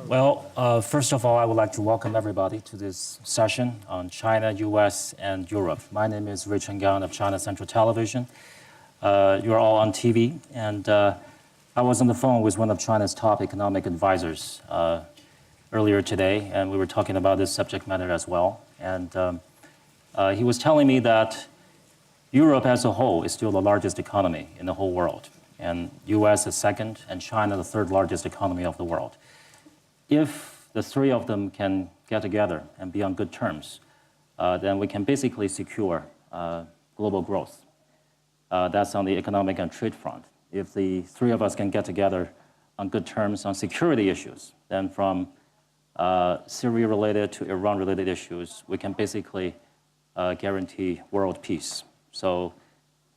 Well, first of all, I would like to welcome everybody to this session on China, US, and Europe. My name is Rui Chenggang of China Central Television. You're all on TV, and I was on the phone with one of China's top economic advisors earlier today, and we were talking about this subject matter as well. And he was telling me that Europe as a whole is still the largest economy in the whole world, and US is second, and China the third largest economy of the world. If the three of them can get together and be on good terms, then we can basically secure global growth. That's on the economic and trade front. If the three of us can get together on good terms on security issues, then from Syria-related to Iran-related issues, we can basically guarantee world peace. So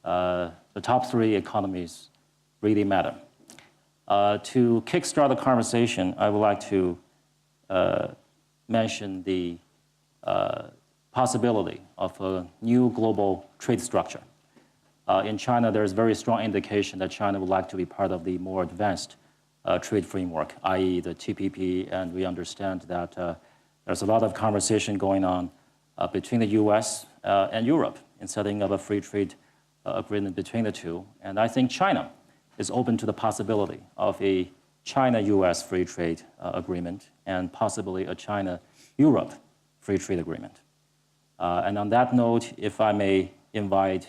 the top three economies really matter. To kickstart the conversation, I would like to mention the possibility of a new global trade structure. In China, there is very strong indication that China would like to be part of the more advanced trade framework, i.e. the TPP, and we understand that there's a lot of conversation going on between the US and Europe in setting up a free trade agreement between the two. And I think China is open to the possibility of a China-US free trade agreement and possibly a China-Europe free trade agreement. And on that note, if I may invite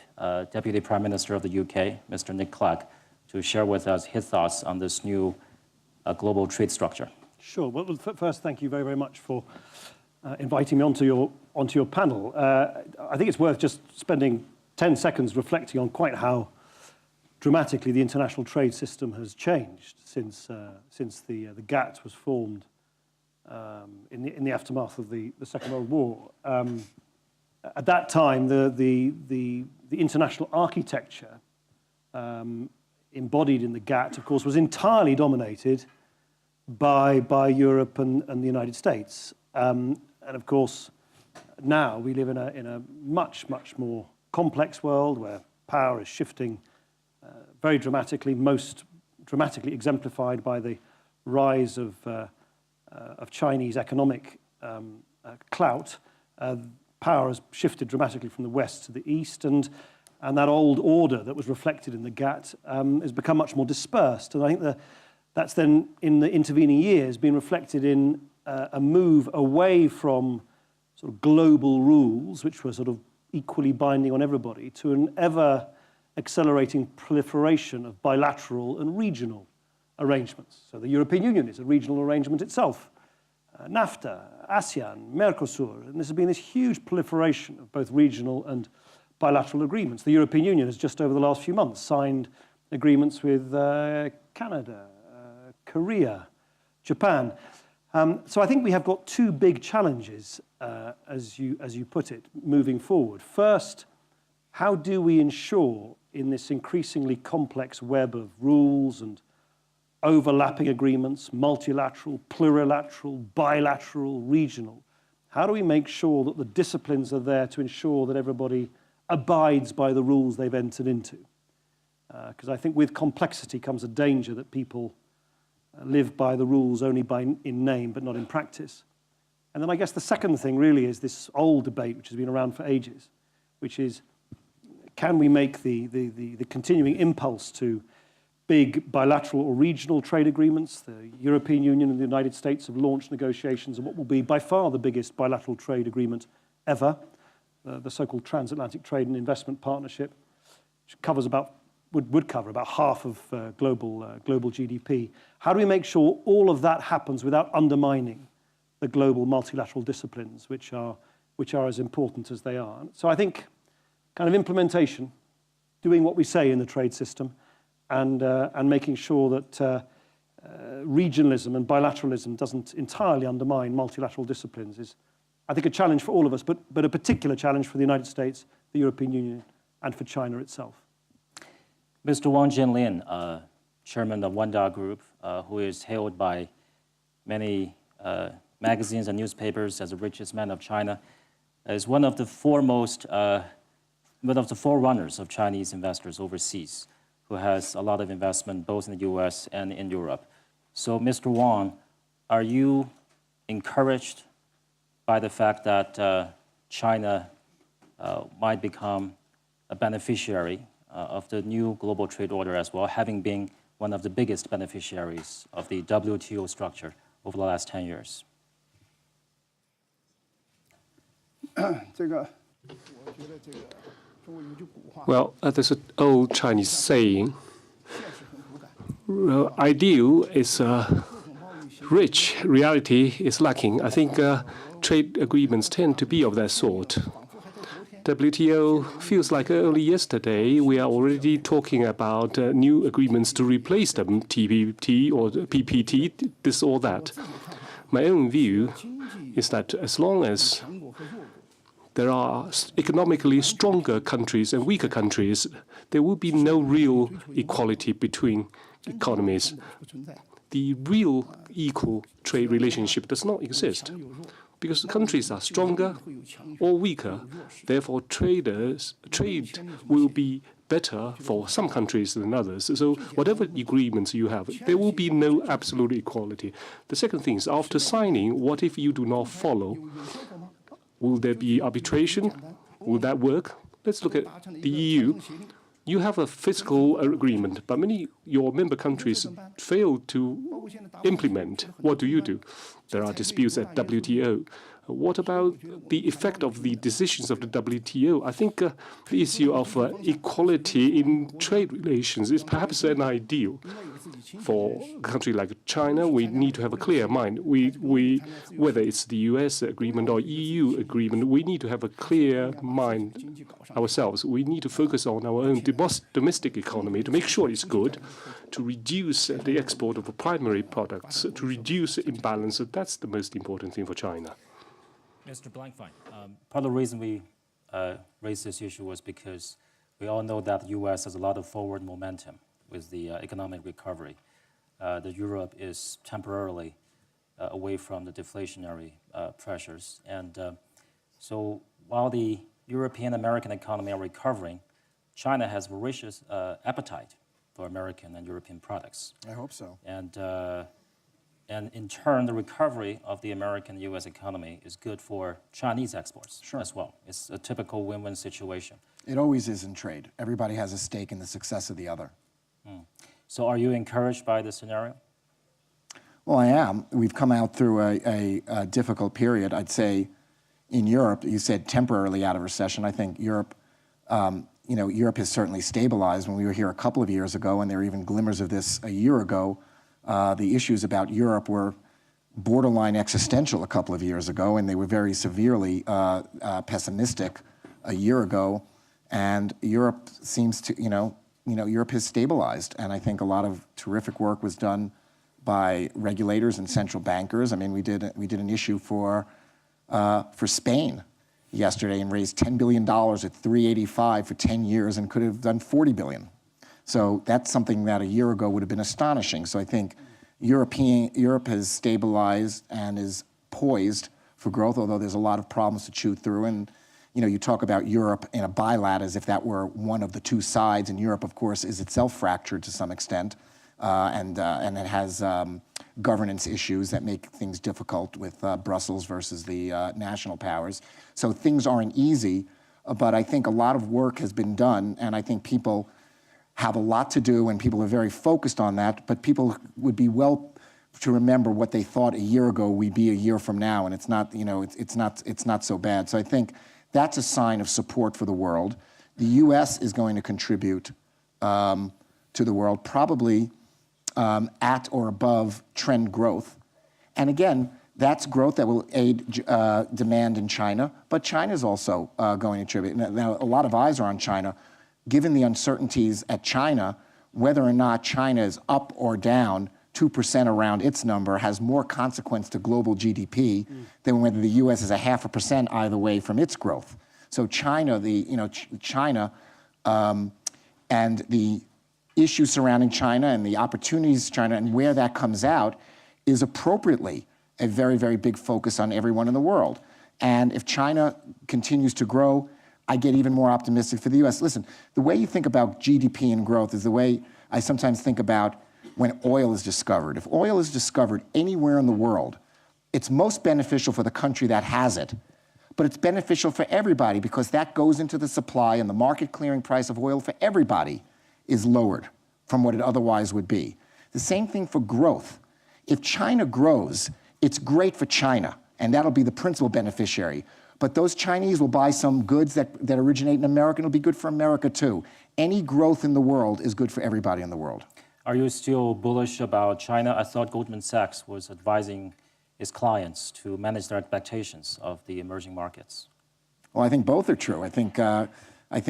Deputy Prime Minister of the UK, Mr. Nick Clegg, to share with us his thoughts on this new global trade structure. Sure. Well, first, thank you very, very much for inviting me onto your panel. I think it's worth just spending 10 seconds reflecting on quite how dramatically the international trade system has changed since the GATT was formed in the aftermath of the Second World War. At that time, the international architecture embodied in the GATT, of course, was entirely dominated by Europe and the United States. And of course, now we live in a much more complex world where power is shifting very dramatically, most dramatically exemplified by the rise of Chinese economic clout. Power has shifted dramatically from the west to the east, and that old order that was reflected in the GATT has become much more dispersed. And I think that's then, in the intervening years, been reflected in a move away from sort of global rules, which were sort of equally binding on everybody, to an ever accelerating proliferation of bilateral and regional arrangements. So the European Union is a regional arrangement itself. NAFTA, ASEAN, Mercosur, and this has been this huge proliferation of both regional and bilateral agreements. The European Union has just over the last few months signed agreements with Canada, Korea, Japan. So I think we have got two big challenges, as you put it, moving forward. First, how do we ensure in this increasingly complex web of rules and overlapping agreements, multilateral, plurilateral, bilateral, regional, how do we make sure that the disciplines are there to ensure that everybody abides by the rules they've entered into? Because I think with complexity comes a danger that people live by the rules only in name but not in practice. And then I guess the second thing really is this old debate which has been around for ages, which is, can we make the continuing impulse to big bilateral or regional trade agreements? The European Union and the United States have launched negotiations on what will be by far the biggest bilateral trade agreement ever, the so-called Transatlantic Trade and Investment Partnership, which covers would cover about half of global GDP. How do we make sure all of that happens without undermining the global multilateral disciplines, which are as important as they are? So I think kind of implementation, doing what we say in the trade system, and making sure that regionalism and bilateralism doesn't entirely undermine multilateral disciplines is, I think, a challenge for all of us, but a particular challenge for the United States, the European Union, and for China itself. Mr. Wang Jianlin, chairman of Wanda Group, who is hailed by many magazines and newspapers as the richest man of China, is one of the forerunners of Chinese investors overseas, who has a lot of investment both in the US and in Europe. So, Mr. Wang, are you encouraged by the fact that China might become a beneficiary of the new global trade order as well, having been one of the biggest beneficiaries of the WTO structure over the last 10 years? Well, there's an old Chinese saying, ideal is rich, reality is lacking. I think trade agreements tend to be of that sort. WTO feels like only yesterday we are already talking about new agreements to replace them, TPP or PPT, this or that. My own view is that as long as there are economically stronger countries and weaker countries, there will be no real equality between economies. The real equal trade relationship does not exist because countries are stronger or weaker. Therefore, trade will be better for some countries than others. So whatever agreements you have, there will be no absolute equality. The second thing is, after signing, what if you do not follow? Will there be arbitration? Will that work? Let's look at the EU. You have a fiscal agreement, but many your member countries fail to implement. What do? There are disputes at WTO. What about the effect of the decisions of the WTO? I think the issue of equality in trade relations is perhaps an ideal. For a country like China, we need to have a clear mind. Whether it's the US agreement or EU agreement, we need to have a clear mind ourselves. We need to focus on our own domestic economy to make sure it's good, to reduce the export of primary products, to reduce imbalance. That's the most important thing for China. Mr. Blankfein, part of the reason we raised this issue was because we all know that the U.S. has a lot of forward momentum with the economic recovery. The Europe is temporarily away from the deflationary pressures. And so while the European American economy are recovering, China has voracious appetite for American and European products. I hope so. And in turn, the recovery of the American U.S. economy is good for Chinese exports as well. It's a typical win-win situation. It always is in trade. Everybody has a stake in the success of the other. So are you encouraged by this scenario? Well, I am. We've come out through a difficult period. I'd say in Europe, you said temporarily out of recession. I think Europe, Europe has certainly stabilized. When we were here a couple of years ago, and there were even glimmers of this a year ago, the issues about Europe were borderline existential a couple of years ago, and they were very severely pessimistic a year ago. And Europe seems to, Europe has stabilized, and I think a lot of terrific work was done by regulators and central bankers. I mean, we did an issue for Spain yesterday and raised $10 billion at 385 for 10 years and could have done 40 billion. So that's something that a year ago would have been astonishing. So I think Europe has stabilized and is poised for growth, although there's a lot of problems to chew through. And you talk about Europe in a bilat as if that were one of the two sides. And Europe, of course, is itself fractured to some extent, and it has governance issues that make things difficult with Brussels versus the national powers. So things aren't easy, but I think a lot of work has been done, and I think people have a lot to do, and people are very focused on that, but people would be well to remember what they thought a year ago we'd be a year from now, and it's not, it's not so bad. So I think that's a sign of support for the world. The U.S. is going to contribute to the world, probably at or above trend growth. And again, that's growth that will aid demand in China, but China's also going to contribute. Now, a lot of eyes are on China. Given the uncertainties at China, whether or not China is up or down 2% around its number has more consequence to global GDP than whether the U.S. is 0.5% either way from its growth. So China, China and the issues surrounding China and the opportunities China and where that comes out is appropriately a very, very big focus on everyone in the world. And if China continues to grow, I get even more optimistic for the U.S. Listen, the way you think about GDP and growth is the way I sometimes think about when oil is discovered. If oil is discovered anywhere in the world, it's most beneficial for the country that has it, but it's beneficial for everybody because that goes into the supply and the market clearing price of oil for everybody is lowered from what it otherwise would be. The same thing for growth. If China grows, it's great for China, and that'll be the principal beneficiary. But those Chinese will buy some goods that originate in America, and it'll be good for America too. Any growth in the world is good for everybody in the world. Are you still bullish about China? I thought Goldman Sachs was advising its clients to manage their expectations of the emerging markets. Well, I think both are true. I think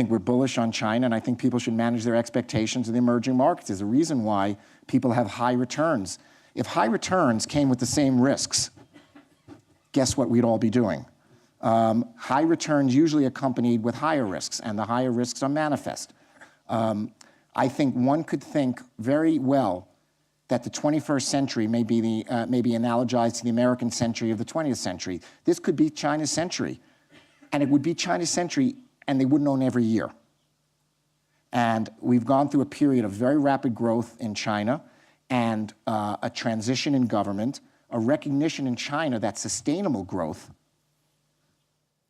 we're bullish on China, and I think people should manage their expectations of the emerging markets. There's a reason why people have high returns. If high returns came with the same risks, guess what we'd all be doing? High returns usually accompanied with higher risks, and the higher risks are manifest. I think one could think very well that the 21st century may be analogized to the American century of the 20th century. This could be China's century, and it would be China's century, and they wouldn't own every year. And we've gone through a period of very rapid growth in China and a transition in government, a recognition in China that sustainable growth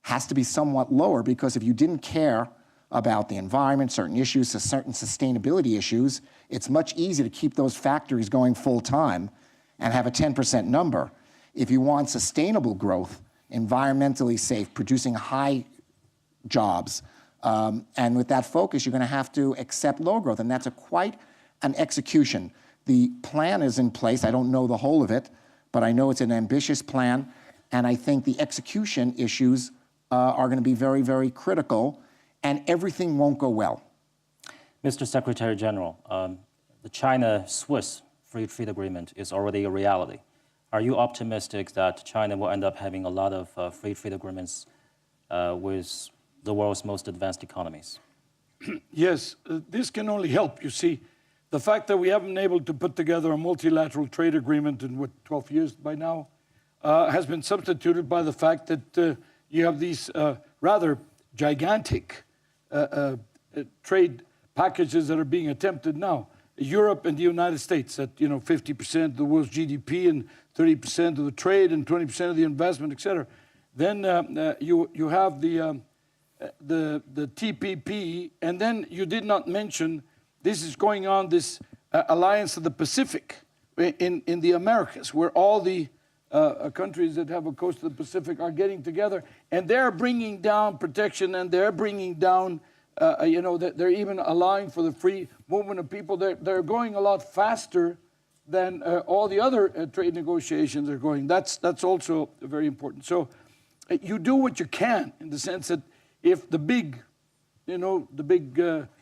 has to be somewhat lower because if you didn't care about the environment, certain issues, certain sustainability issues, it's much easier to keep those factories going full time and have a 10% number. If you want sustainable growth, environmentally safe, producing high jobs, and with that focus, you're going to have to accept low growth, and that's quite an execution. The plan is in place. I don't know the whole of it, but I know it's an ambitious plan, and I think the execution issues are going to be very, very critical, and everything won't go well. Mr. Secretary General, the China-Swiss free trade agreement is already a reality. Are you optimistic that China will end up having a lot of free trade agreements with the world's most advanced economies? Yes, this can only help. You see, the fact that we haven't been able to put together a multilateral trade agreement in, 12 years by now, has been substituted by the fact that you have these rather gigantic trade packages that are being attempted now. Europe and the United States at 50% of the world's GDP and 30% of the trade and 20% of the investment, etc. Then you have the TPP, and then you did not mention this is going on, this alliance of the Pacific in the Americas, where all the countries that have a coast of the Pacific are getting together, and they're bringing down protection, and they're bringing down, they're even allowing for the free movement of people. They're going a lot faster than all the other trade negotiations are going. That's also very important. So you do what you can in the sense that if the big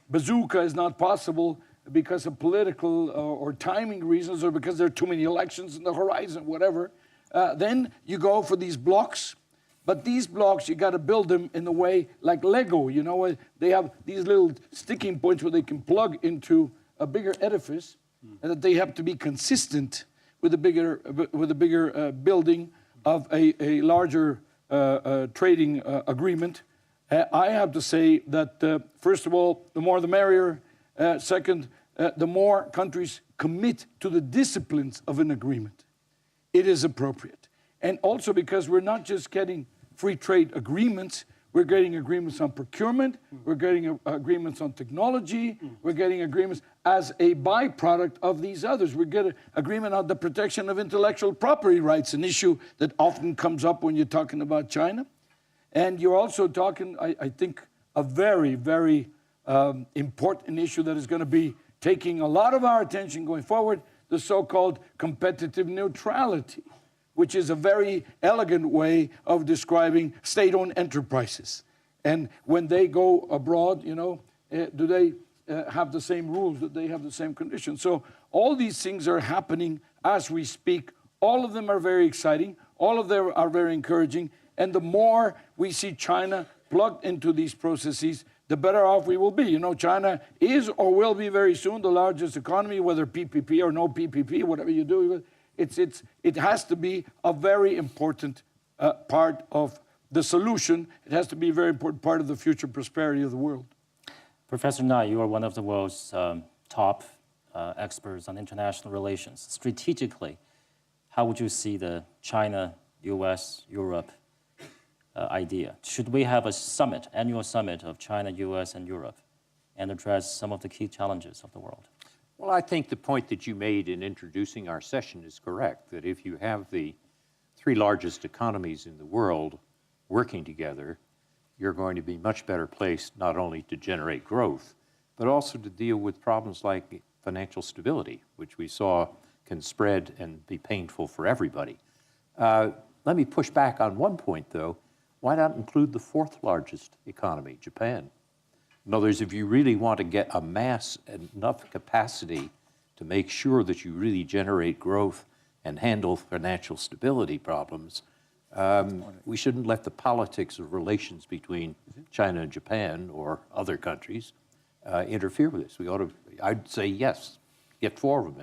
bazooka is not possible because of political or timing reasons or because there are too many elections in the horizon, whatever, then you go for these blocks. But these blocks, you got to build them in a way like Lego. They have these little sticking points where they can plug into a bigger edifice, and that they have to be consistent with a bigger building of a larger trading agreement. I have to say that, first of all, the more the merrier. Second, the more countries commit to the disciplines of an agreement, it is appropriate. And also because we're not just getting free trade agreements, we're getting agreements on procurement, we're getting agreements on technology, we're getting agreements as a byproduct of these others. We get an agreement on the protection of intellectual property rights, an issue that often comes up when you're talking about China. And you're also talking, I think, a very, very important issue that is going to be taking a lot of our attention going forward, the so-called competitive neutrality, which is a very elegant way of describing state-owned enterprises. And when they go abroad, do they have the same rules? Do they have the same conditions? So all these things are happening as we speak. All of them are very exciting. All of them are very encouraging. And the more we see China plugged into these processes, the better off we will be. China is or will be very soon the largest economy, whether PPP or no PPP, whatever you do. It has to be a very important part of the solution. It has to be a very important part of the future prosperity of the world. Professor Nai, you are one of the world's top experts on international relations. Strategically, how would you see the China, U.S., Europe idea? Should we have a summit, annual summit of China, U.S., and Europe, and address some of the key challenges of the world? Well, I think the point that you made in introducing our session is correct, that if you have the three largest economies in the world working together, you're going to be much better placed not only to generate growth, but also to deal with problems like financial stability, which we saw can spread and be painful for everybody. Let me push back on one point, though. Why not include the fourth largest economy, Japan? In other words, if you really want to get amass enough capacity to make sure that you really generate growth and handle financial stability problems, we shouldn't let the politics of relations between China and Japan or other countries interfere with this. We ought to, I'd say yes, get forward.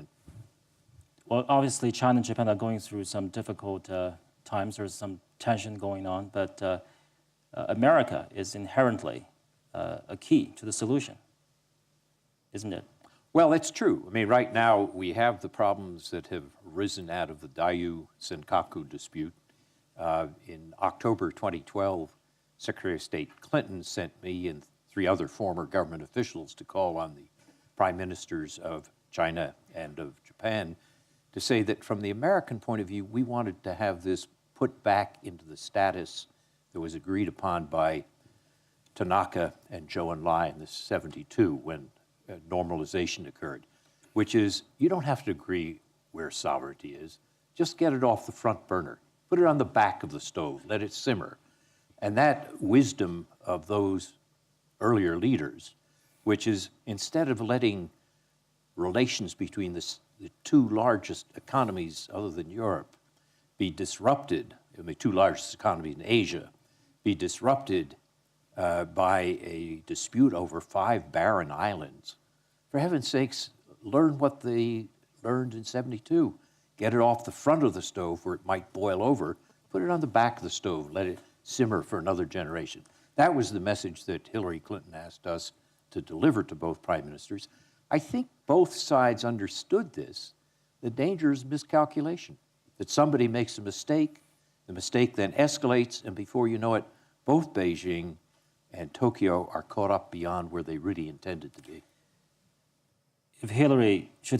Well, obviously, China and Japan are going through some difficult times. There's some tension going on, but America is inherently a key to the solution, isn't it? Well, it's true. I mean, right now we have the problems that have arisen out of the Dayu-Senkaku dispute. In October 2012, Secretary of State Clinton sent me and 3 other former government officials to call on the prime ministers of China and of Japan to say that from the American point of view, we wanted to have this put back into the status that was agreed upon by Tanaka and Zhou Enlai in the 72 when normalization occurred, which is you don't have to agree where sovereignty is. Just get it off the front burner. Put it on the back of the stove. Let it simmer. And that wisdom of those earlier leaders, which is instead of letting relations between the 2 largest economies other than Europe be disrupted, the 2 largest economies in Asia, be disrupted by a dispute over 5 barren islands. For heaven's sakes, learn what they learned in 72. Get it off the front of the stove where it might boil over. Put it on the back of the stove. Let it simmer for another generation. That was the message that Hillary Clinton asked us to deliver to both prime ministers. I think both sides understood this. The danger is miscalculation, that somebody makes a mistake, the mistake then escalates, and before you know it, both Beijing and Tokyo are caught up beyond where they really intended to be. Should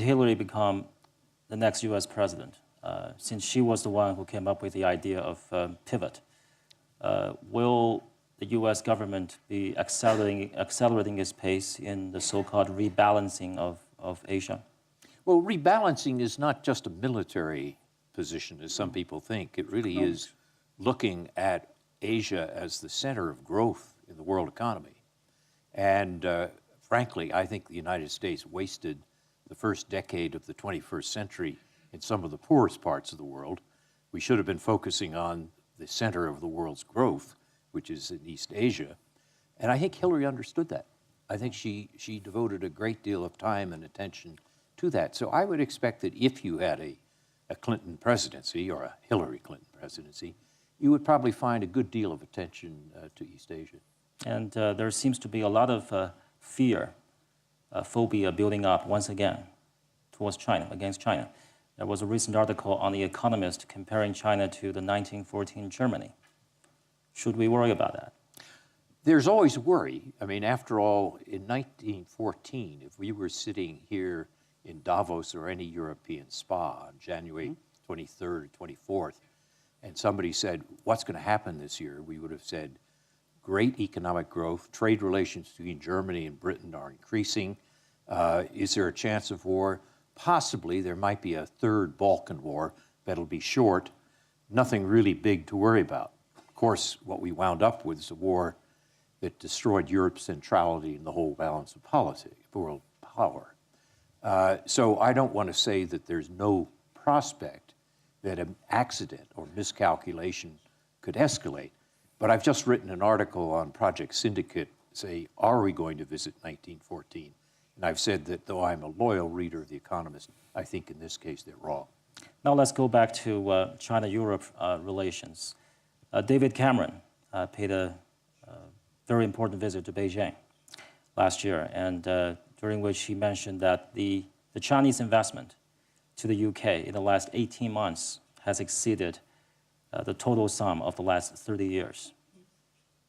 Hillary become the next U.S. president, since she was the one who came up with the idea of pivot, will the U.S. government be accelerating its pace in the so-called rebalancing of Asia? Well, rebalancing is not just a military position, as some people think. It really is looking at Asia as the center of growth in the world economy. And frankly, I think the United States wasted the first decade of the 21st century in some of the poorest parts of the world. We should have been focusing on the center of the world's growth, which is in East Asia. And I think Hillary understood that. I think she devoted a great deal of time and attention to that. So I would expect that if you had a Clinton presidency or a Hillary Clinton presidency, you would probably find a good deal of attention to East Asia. And there seems to be a lot of fear, phobia building up once again towards China, against China. There was a recent article on The Economist comparing China to the 1914 Germany. Should we worry about that? There's always worry. I mean, after all, in 1914, if we were sitting here in Davos or any European spa on January 23rd or 24th, and somebody said, what's going to happen this year? We would have said, great economic growth, trade relations between Germany and Britain are increasing. Is there a chance of war? Possibly. There might be a third Balkan war, but it'll be short. Nothing really big to worry about. Of course, what we wound up with is a war that destroyed Europe's centrality in the whole balance of politics, world power. So I don't want to say that there's no prospect that an accident or miscalculation could escalate. But I've just written an article on Project Syndicate, say, are we going to visit 1914? And I've said that though I'm a loyal reader of The Economist, I think in this case they're wrong. Now let's go back to China-Europe relations. David Cameron paid a very important visit to Beijing last year, and during which he mentioned that the the Chinese investment to the UK in the last 18 months has exceeded the total sum of the last 30 years.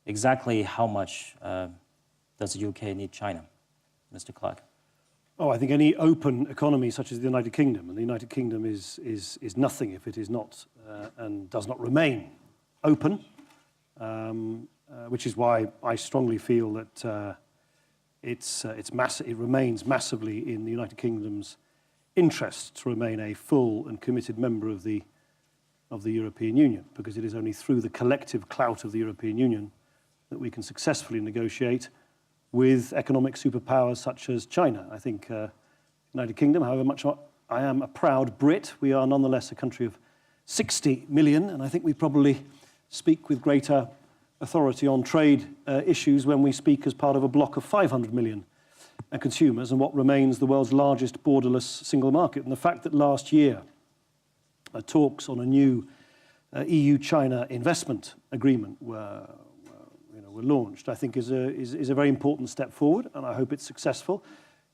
Exactly how much does the UK need China, Mr. Clark? Oh, I think any open economy such as the United Kingdom, and the United Kingdom is nothing if it is not and does not remain open, which is why I strongly feel that it remains massively in the United Kingdom's interest to remain a full and committed member of the European Union, because it is only through the collective clout of the European Union that we can successfully negotiate with economic superpowers such as China. I think United Kingdom, however much I am a proud Brit, we are nonetheless a country of 60 million, and I think we probably speak with greater authority on trade issues when we speak as part of a bloc of 500 million consumers and what remains the world's largest borderless single market. And the fact that last year talks on a new EU-China investment agreement were launched, I think is a very important step forward, and I hope it's successful.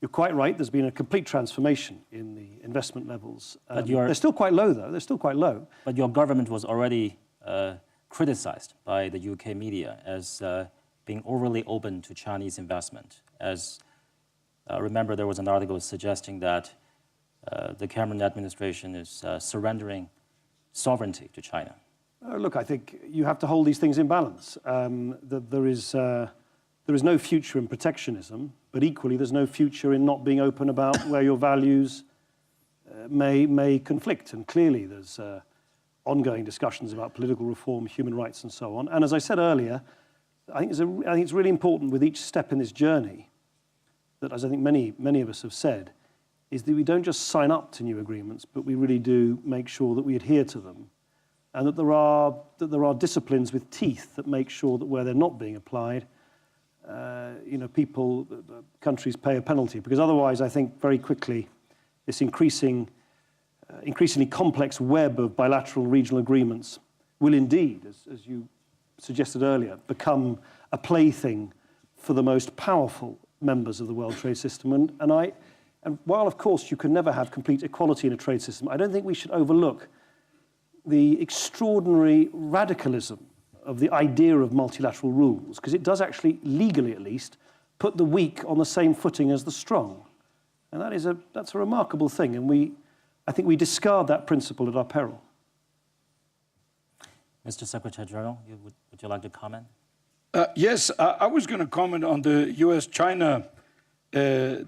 You're quite right, there's been a complete transformation in the investment levels. They're still quite low, though. They're still quite low. But your government was already criticized by the UK media as being overly open to Chinese investment. As remember, there was an article suggesting that the Cameron administration is surrendering sovereignty to China. Look, I think you have to hold these things in balance. There is no future in protectionism, but equally there's no future in not being open about where your values may conflict. And clearly there's ongoing discussions about political reform, human rights, and so on. And as I said earlier, I think it's really important with each step in this journey that, as I think many of us have said, is that we don't just sign up to new agreements, but we really do make sure that we adhere to them, and that there are disciplines with teeth that make sure that where they're not being applied, countries pay a penalty. Because otherwise, I think very quickly, this increasingly complex web of bilateral regional agreements will indeed, as you suggested earlier, become a plaything for the most powerful members of the World Trade System. And while, of course, you can never have complete equality in a trade system, I don't think we should overlook the extraordinary radicalism of the idea of multilateral rules, because it does actually, legally at least, put the weak on the same footing as the strong. And that's a remarkable thing, and I think we discard that principle at our peril. Mr. Secretary General, would you like to comment? Yes, I was going to comment on the U.S.-China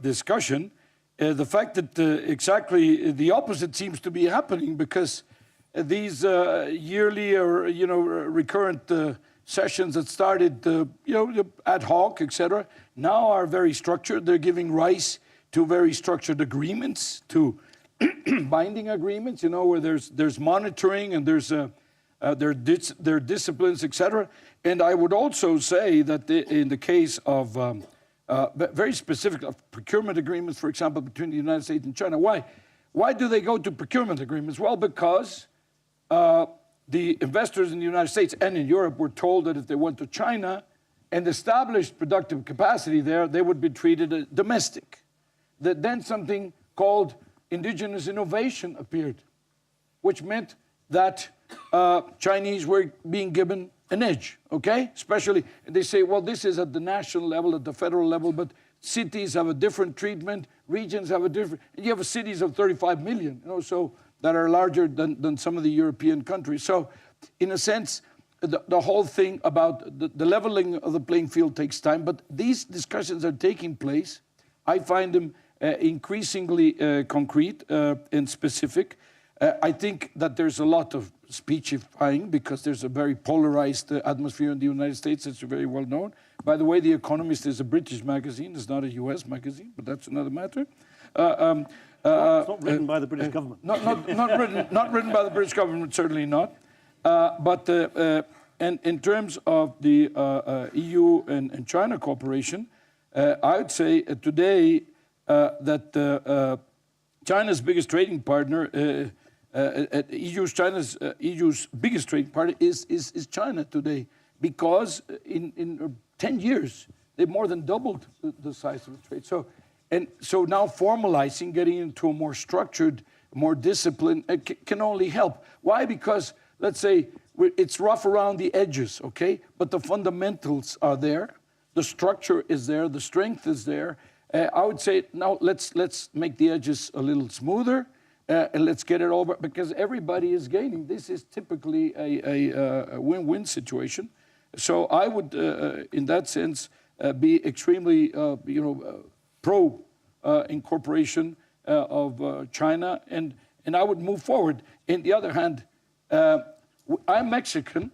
discussion. The fact that exactly the opposite seems to be happening, because these yearly or recurrent sessions that started ad hoc, etc., now are very structured. They're giving rise to very structured agreements, to binding agreements, where there's monitoring and there's there are disciplines, etc. And I would also say that in the case of very specific procurement agreements, for example, between the United States and China. Why do they go to procurement agreements? Well, because the investors in the United States and in Europe were told that if they went to China and established productive capacity there, they would be treated as domestic. That then something called indigenous innovation appeared, which meant that Chinese were being given an edge, okay? Especially, they say, well, this is at the national level, at the federal level, but cities have a different treatment, regions have a different, you have cities of 35 million, so that are larger than some of the European countries. So, in a sense, the whole thing about the leveling of the playing field takes time, but these discussions are taking place. I find them increasingly concrete and specific. I think that there's a lot of speechifying because there's a very polarized atmosphere in the United States. It's very well known. By the way, The Economist is a British magazine. It's not a US magazine, but that's another matter. It's not written by the British government. Not written by the British government, certainly not. And in terms of the EU and China cooperation, I would say today that China's biggest trading partner, EU's biggest trading partner is China today, because in 10 years they've more than doubled the size of the trade. So And so now formalizing, getting into a more structured, more disciplined, can only help. Why? Because, let's say, it's rough around the edges, okay? But the fundamentals are there. The structure is there. The strength is there. I would say, now let's make the edges a little smoother, and let's get it over, because everybody is gaining. This is typically a win-win situation. So I would, in that sense, be extremely, pro incorporation of China, and I would move forward. On the other hand, I'm Mexican.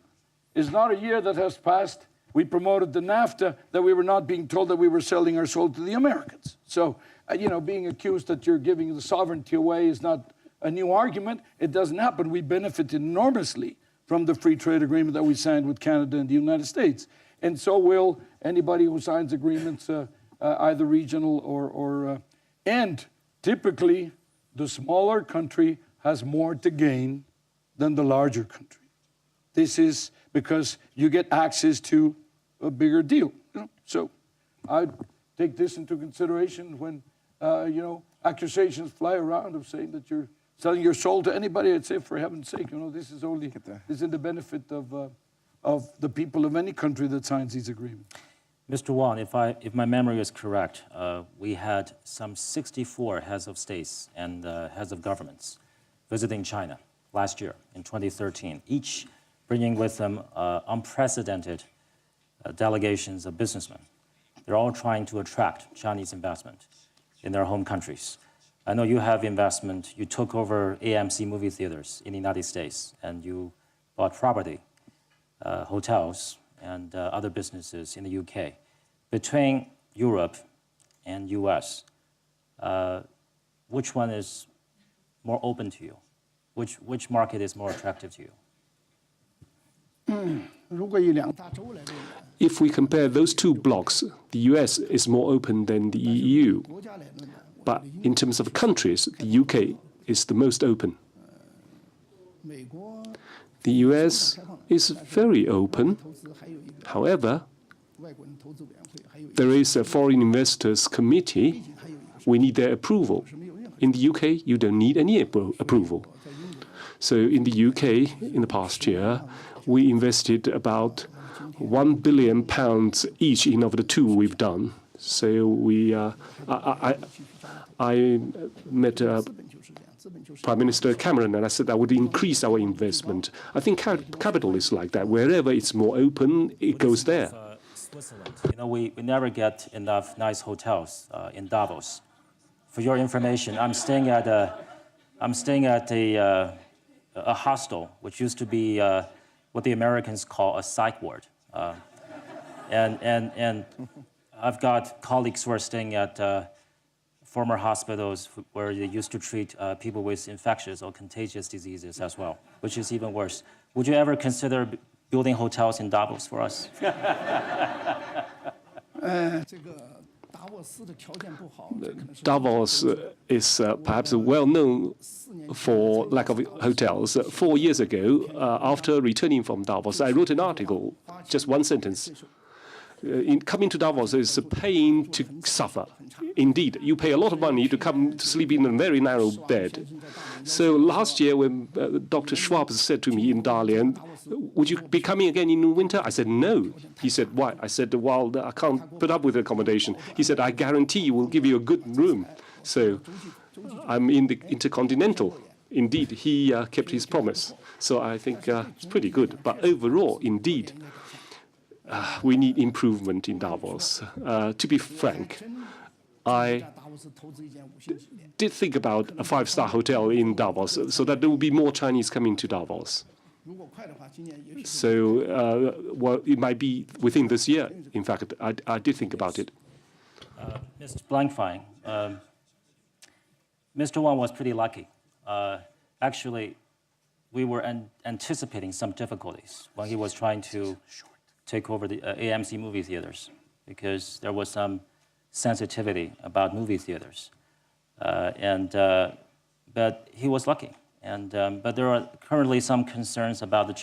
It's not a year that has passed. We promoted the NAFTA that we were not being told that we were selling our soul to the Americans. So, being accused that you're giving the sovereignty away is not a new argument. It doesn't happen. We benefited enormously from the free trade agreement that we signed with Canada and the United States. And so will anybody who signs agreements, either regional or and typically the smaller country has more to gain than the larger country. This is because you get access to a bigger deal. So I'd take this into consideration when, accusations fly around of saying that you're selling your soul to anybody. I'd say, for heaven's sake, this is only this in the benefit of the people of any country that signs these agreements. Mr. Wang, if my memory is correct, we had some 64 heads of states and heads of governments visiting China last year in 2013, each bringing with them unprecedented delegations of businessmen. They're all trying to attract Chinese investment in their home countries. I know you have investment. You took over AMC movie theaters in the United States, and you bought property, hotels, and other businesses in the UK. Between Europe and US, which one is more open to you? Which market is more attractive to you? If we compare those two blocks, the US is more open than the EU. But in terms of countries, the UK is the most open. The US is very open. However, there is a foreign investors committee. We need their approval. In the UK, you don't need any approval. So in the UK, in the past year, we invested about £1 billion each in of the two we've done. So I met Prime Minister Cameron, and I said I would increase our investment. I think capital is like that. Wherever it's more open, it goes there. Switzerland. We never get enough nice hotels in Davos. For your information, I'm staying at a hostel, which used to be what the Americans call a psych ward. And I've got colleagues who are staying at former hospitals where they used to treat people with infectious or contagious diseases as well, which is even worse. Would you ever consider building hotels in Davos for us? Davos is perhaps well known for lack of hotels. 4 years ago, after returning from Davos, I wrote an article, just one sentence. Coming to Davos is a pain to suffer. Indeed, you pay a lot of money to come to sleep in a very narrow bed. So last year, when Dr. Schwab said to me in Dalian, would you be coming again in winter? I said, no. He said, why? I said, well, I can't put up with accommodation. He said, I guarantee we'll give you a good room. So I'm in the Intercontinental. Indeed, he kept his promise. So I think it's pretty good. But overall, indeed, we need improvement in Davos. To be frank, I did think about a 5-star hotel in Davos so that there would be more Chinese coming to Davos. So, well, it might be within this year. In fact, I did think about it. Mr. Blankfein, Mr. Wang was pretty lucky. Actually, we were anticipating some difficulties when he was trying to take over the AMC movie theaters, because there was some sensitivity about movie theaters. But he was lucky. But there are currently some concerns about the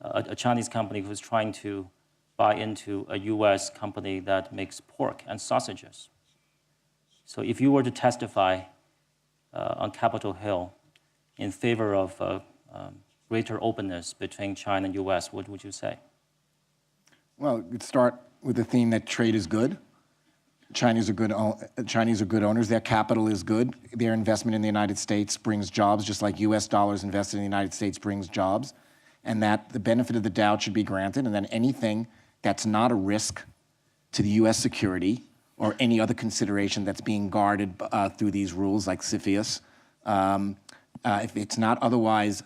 a Chinese company who's trying to buy into a U.S. company that makes pork and sausages. So if you were to testify on Capitol Hill in favor of greater openness between China and U.S., what would you say? Well, you'd start with the theme that trade is good. Chinese are good owners. Their capital is good. Their investment in the United States brings jobs, just like U.S. dollars invested in the United States brings jobs, and that the benefit of the doubt should be granted, and then anything that's not a risk to the U.S. security or any other consideration that's being guarded through these rules like CFIUS, if it's not otherwise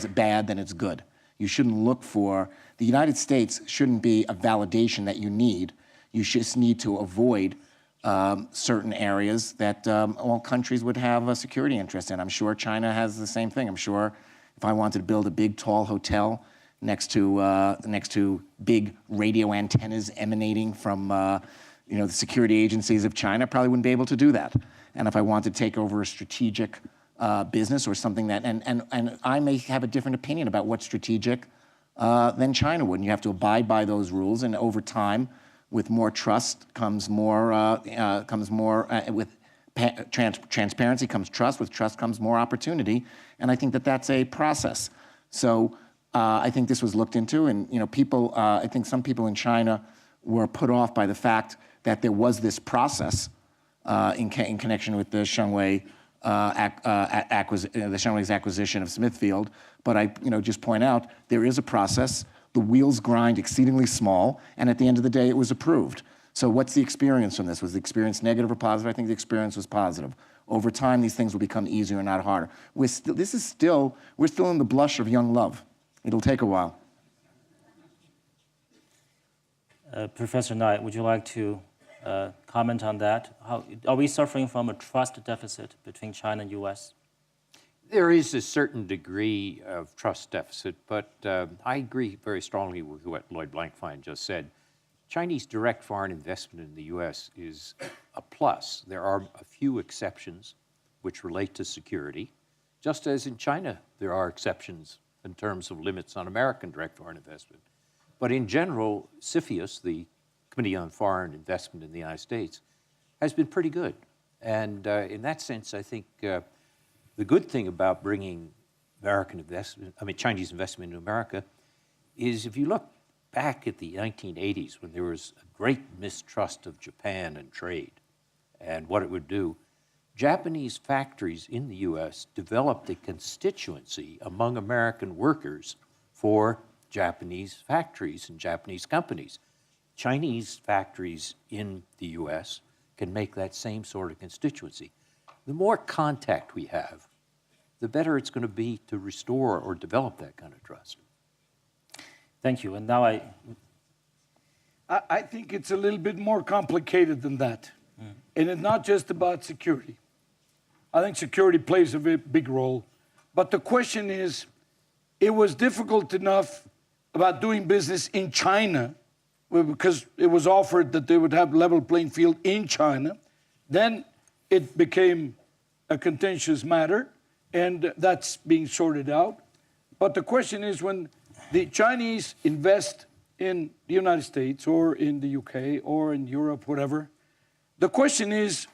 bad, then it's good. You shouldn't look for, the United States shouldn't be a validation that you need. You just need to avoid certain areas that all countries would have a security interest in. I'm sure China has the same thing. I'm sure if I wanted to build a big, tall hotel next to big radio antennas emanating from the security agencies of China, I probably wouldn't be able to do that. And if I wanted to take over a strategic business or something that, and I may have a different opinion about what's strategic than China would. And you have to abide by those rules, and over time, with more trust comes more, with transparency comes trust, with trust comes more opportunity, and I think that that's a process. So I think this was looked into, and people, I think some people in China were put off by the fact that there was this process in connection with the Shengwei Shengwei's acquisition of Smithfield. But I just point out there is a process. The wheels grind exceedingly small, and at the end of the day, it was approved. So what's the experience from this? Was the experience negative or positive? I think the experience was positive. Over time, these things will become easier, not harder. We're still in the blush of young love. It'll take a while. Professor Knight, would you like to comment on that? Are we suffering from a trust deficit between China and U.S.? There is a certain degree of trust deficit, but I agree very strongly with what Lloyd Blankfein just said. Chinese direct foreign investment in the U.S. is a plus. There are a few exceptions which relate to security, just as in China there are exceptions in terms of limits on American direct foreign investment. But in general, CFIUS, the Committee on Foreign Investment in the United States, has been pretty good. And in that sense, I think the good thing about bringing Chinese investment into America is if you look back at the 1980s when there was a great mistrust of Japan and trade and what it would do, Japanese factories in the U.S. developed a constituency among American workers for Japanese factories and Japanese companies. Chinese factories in the U.S. can make that same sort of constituency. The more contact we have, the better it's going to be to restore or develop that kind of trust. Thank you. And now I think it's a little bit more complicated than that. And it's not just about security. I think security plays a very big role. But the question is, it was difficult enough about doing business in China because it was offered that they would have level playing field in China. Then it became a contentious matter, and that's being sorted out. But the question is, when the Chinese invest in the United States or in the UK or in Europe, whatever, the question is,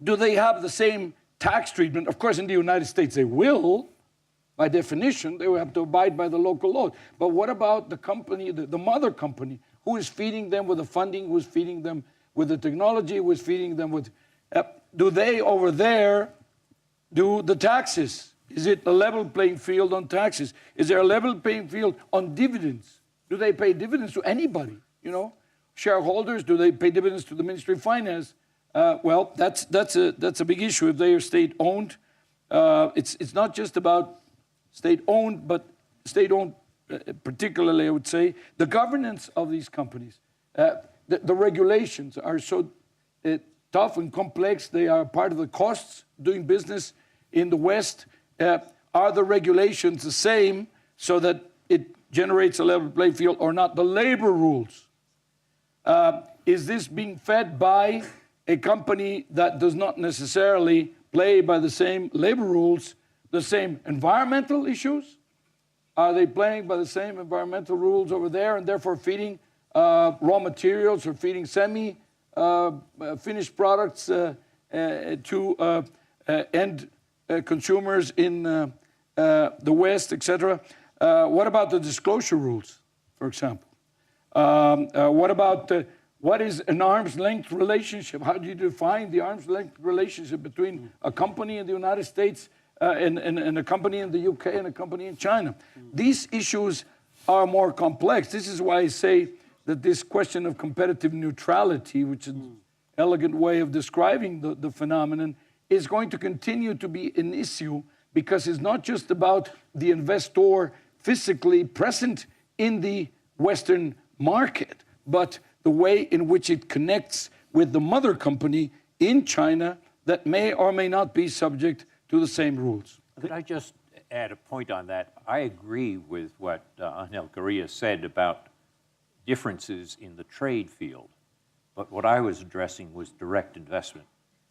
do they have the same tax treatment? Of course, in the United States, they will. By definition, they will have to abide by the local laws. But what about the company, the mother company, who is feeding them with the funding, who is feeding them with the technology, who is feeding them with... do they over there do the taxes? Is it a level playing field on taxes? Is there a level playing field on dividends? Do they pay dividends to anybody? Shareholders, do they pay dividends to the Ministry of Finance? Well, that's a big issue. If they are state-owned, it's not just about state-owned, but state-owned particularly, I would say. The governance of these companies, the regulations are so tough and complex. They are part of the costs doing business in the West. Are the regulations the same so that it generates a level playing field or not? The labor rules. Is this being fed by a company that does not necessarily play by the same labor rules, the same environmental issues? Are they playing by the same environmental rules over there and therefore feeding raw materials or feeding finished products to end consumers in the West, etc. What about the disclosure rules, for example? What about what is an arm's length relationship? How do you define the arm's length relationship between a company in the United States and a company in the UK and a company in China? These issues are more complex. This is why I say that this question of competitive neutrality, which is an elegant way of describing the phenomenon, is going to continue to be an issue, because it's not just about the investor physically present in the Western market, but the way in which it connects with the mother company in China that may or may not be subject to the same rules. Could I just add a point on that? I agree with what Angel Correa said about differences in the trade field, but what I was addressing was direct investment.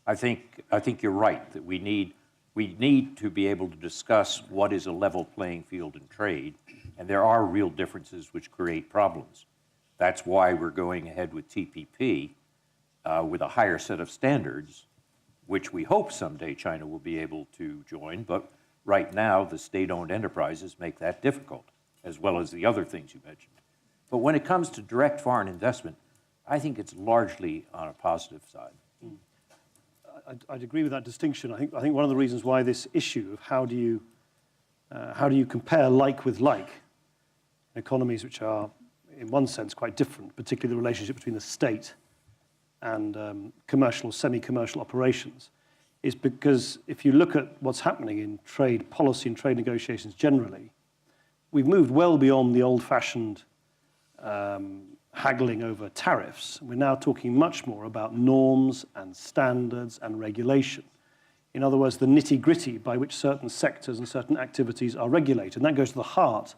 I think you're right that we need to be able to discuss what is a level playing field in trade, and there are real differences which create problems. That's why we're going ahead with TPP with a higher set of standards, which we hope someday China will be able to join, but right now the state-owned enterprises make that difficult, as well as the other things you mentioned. But when it comes to direct foreign investment, I think it's largely on a positive side. I'd agree with that distinction. I think one of the reasons why this issue of how do you compare like with like economies which are in one sense quite different, particularly the relationship between the state and commercial or semi-commercial operations, is because if you look at what's happening in trade policy and trade negotiations generally, we've moved well beyond the old-fashioned haggling over tariffs. We're now talking much more about norms and standards and regulation. In other words, the nitty-gritty by which certain sectors and certain activities are regulated. And that goes to the heart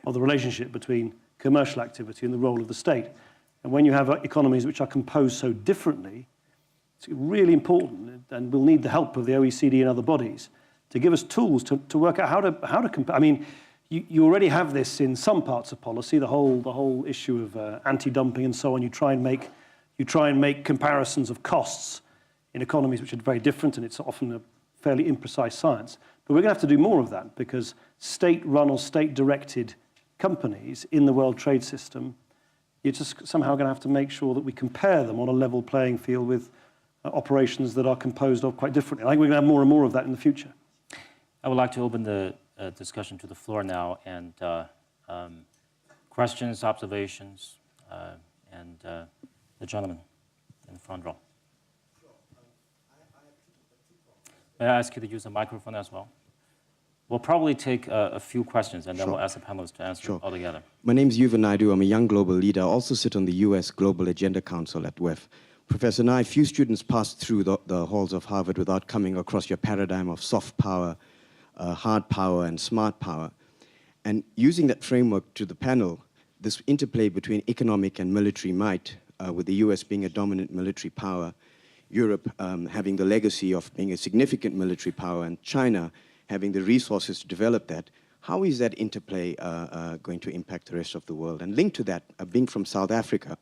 of the relationship between commercial activity and the role of the state. And when you have economies which are composed so differently, it's really important, and we'll need the help of the OECD and other bodies to give us tools to work out how to compare. I mean, you already have this in some parts of policy, the whole issue of anti-dumping and so on. You try and make comparisons of costs in economies which are very different, and it's often a fairly imprecise science. But we're going to have to do more of that, because state-run or state-directed companies in the world trade system, you're just somehow going to have to make sure that we compare them on a level playing field with operations that are composed of quite differently. I think we're going to have more and more of that in the future. I would like to open the discussion to the floor now, and questions, observations, and the gentleman in the front row. May I ask you to use the microphone as well? We'll probably take a few questions, and then we'll ask the panelists to answer all together. My name is Yuva Naidu. I'm a young global leader. I also sit on the U.S. Global Agenda Council at WEF. Professor Nye, few students passed through the halls of Harvard without coming across your paradigm of soft power, hard power, and smart power. And using that framework to the panel, this interplay between economic and military might, with the US being a dominant military power, Europe having the legacy of being a significant military power, and China having the resources to develop that, how is that interplay going to impact the rest of the world? And linked to that, being from South Africa,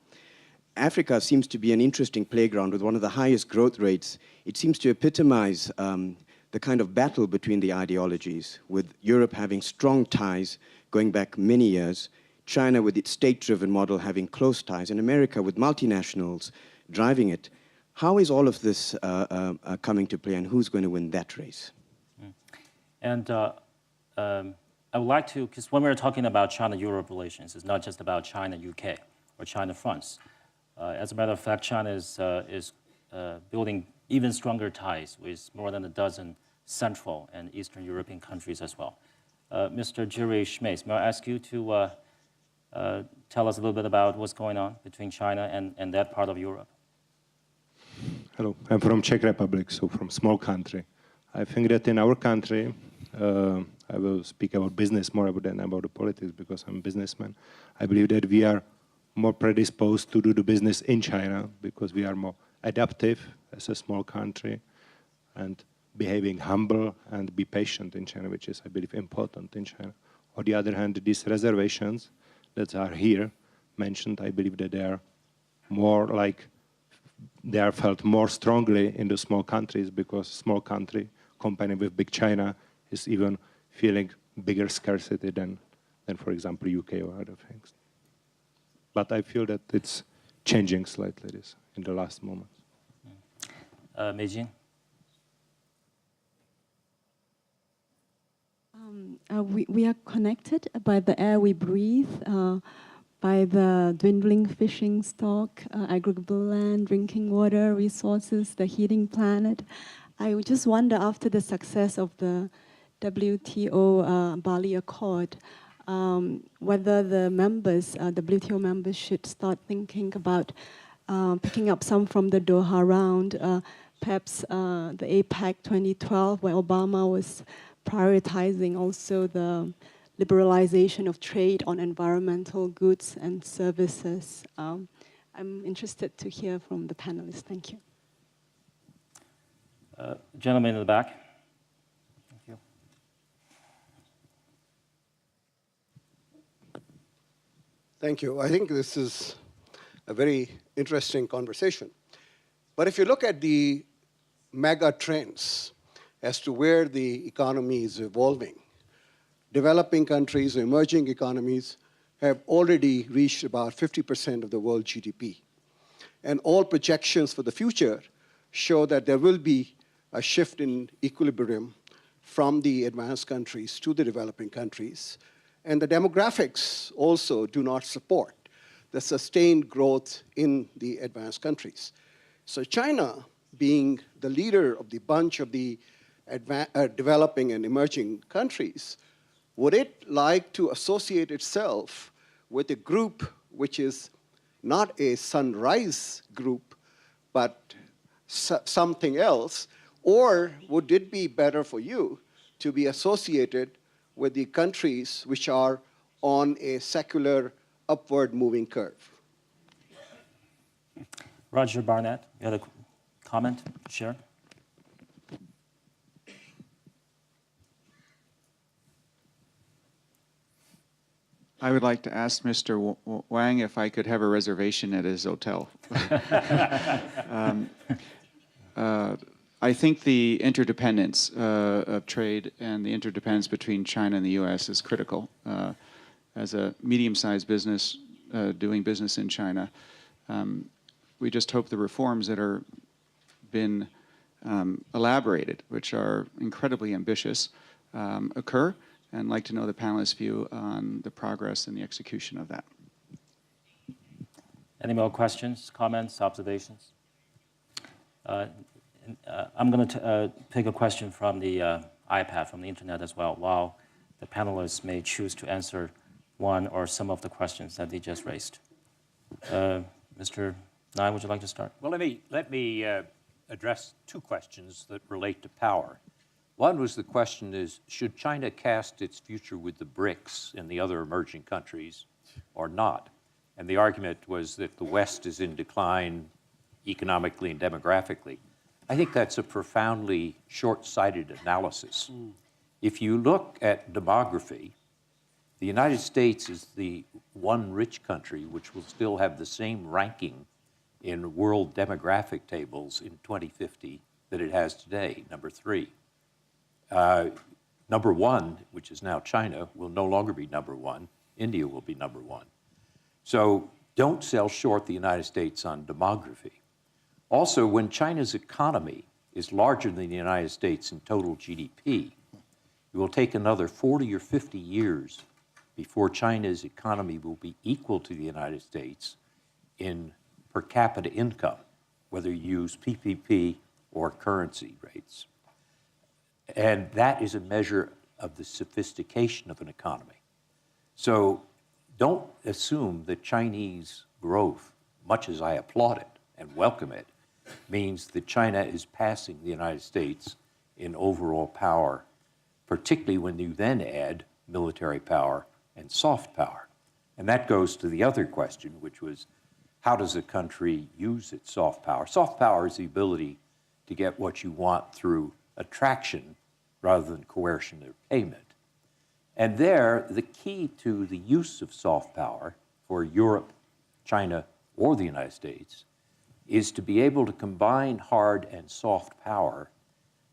Africa seems to be an interesting playground with one of the highest growth rates. It seems to epitomize the kind of battle between the ideologies, with Europe having strong ties going back many years, China with its state-driven model having close ties, and America with multinationals driving it. How is all of this coming to play, and who's going to win that race? And I would like to, because when we're talking about China-Europe relations, it's not just about China-UK or China-France. As a matter of fact, China is building even stronger ties with more than a dozen Central and Eastern European countries as well. Mr. Jerry Schmace, may I ask you to tell us a little bit about what's going on between China and that part of Europe? Hello, I'm from Czech Republic, so from small country. I think that in our country, I will speak about business more than about the politics, because I'm a businessman. I believe that we are more predisposed to do the business in China because we are more adaptive as a small country and behaving humble and be patient in China, which is, I believe, important in China. On the other hand, these reservations that are here mentioned, I believe that they are more like they are felt more strongly in the small countries because small country company with big China is even feeling bigger scarcity than for example, UK or other things. But I feel that it's changing slightly this in the last moments. Meijing? We are connected by the air we breathe, by the dwindling fishing stock, agricultural land, drinking water, resources, the heating planet. I would just wonder, after the success of the WTO Bali Accord, whether the members, WTO members, should start thinking about picking up some from the Doha round, perhaps the APEC 2012, where Obama was prioritizing also the liberalization of trade on environmental goods and services. I'm interested to hear from the panelists. Thank you. Gentleman in the back. Thank you. Thank you. I think this is a very interesting conversation. But if you look at the mega trends as to where the economy is evolving, developing countries, emerging economies have already reached about 50% of the world GDP. And all projections for the future show that there will be a shift in equilibrium from the advanced countries to the developing countries. And the demographics also do not support the sustained growth in the advanced countries. So China, being the leader of the bunch of the developing and emerging countries, would it like to associate itself with a group which is not a sunrise group, but something else? Or would it be better for you to be associated with the countries which are on a secular upward moving curve? Roger Barnett, you had a comment, share? I would like to ask Mr. Wang if I could have a reservation at his hotel. I think the interdependence of trade and the interdependence between China and the U.S. is critical. As a medium-sized business doing business in China, we just hope the reforms that are been elaborated, which are incredibly ambitious, occur, and I'd like to know the panelists' view on the progress and the execution of that. Any more questions, comments, observations? I'm going to pick a question from the iPad, from the internet as well, while the panelists may choose to answer one or some of the questions that they just raised. Mr. Nye, would you like to start? Well, let me address two questions that relate to power. One was the question is, should China cast its future with the BRICS and the other emerging countries or not? And the argument was that the West is in decline economically and demographically. I think that's a profoundly short-sighted analysis. If you look at demography, the United States is the one rich country which will still have the same ranking in world demographic tables in 2050 that it has today, number 3. Number 1, which is now China, will no longer be number 1. India will be number 1. So don't sell short the United States on demography. Also, when China's economy is larger than the United States in total GDP, it will take another 40 or 50 years before China's economy will be equal to the United States in per capita income, whether you use PPP or currency rates. And that is a measure of the sophistication of an economy. So don't assume that Chinese growth, much as I applaud it and welcome it, means that China is passing the United States in overall power, particularly when you then add military power and soft power. And that goes to the other question, which was, how does a country use its soft power? Soft power is the ability to get what you want through attraction rather than coercion or payment. And there, the key to the use of soft power for Europe, China, or the United States is to be able to combine hard and soft power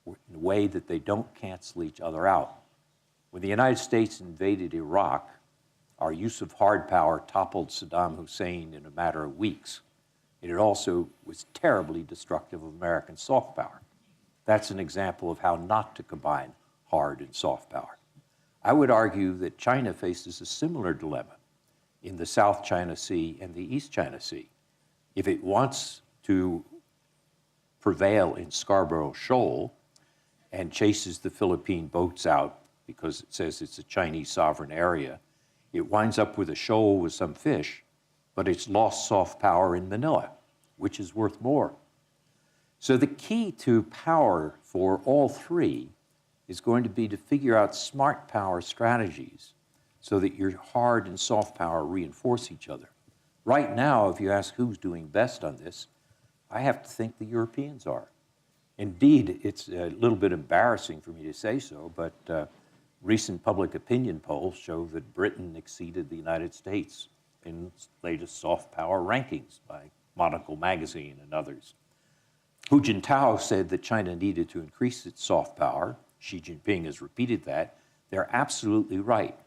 in a way that they don't cancel each other out. When the United States invaded Iraq, our use of hard power toppled Saddam Hussein in a matter of weeks. And it also was terribly destructive of American soft power. That's an example of how not to combine hard and soft power. I would argue that China faces a similar dilemma in the South China Sea and the East China Sea. If it wants to prevail in Scarborough Shoal and chases the Philippine boats out because it says it's a Chinese sovereign area, it winds up with a shoal with some fish, but it's lost soft power in Manila, which is worth more. So the key to power for all three is going to be to figure out smart power strategies so that your hard and soft power reinforce each other. Right now, if you ask who's doing best on this, I have to think the Europeans are. Indeed, it's a little bit embarrassing for me to say so, but recent public opinion polls show that Britain exceeded the United States in latest soft power rankings by Monocle magazine and others. Hu Jintao said that China needed to increase its soft power. Xi Jinping has repeated that. They're absolutely right.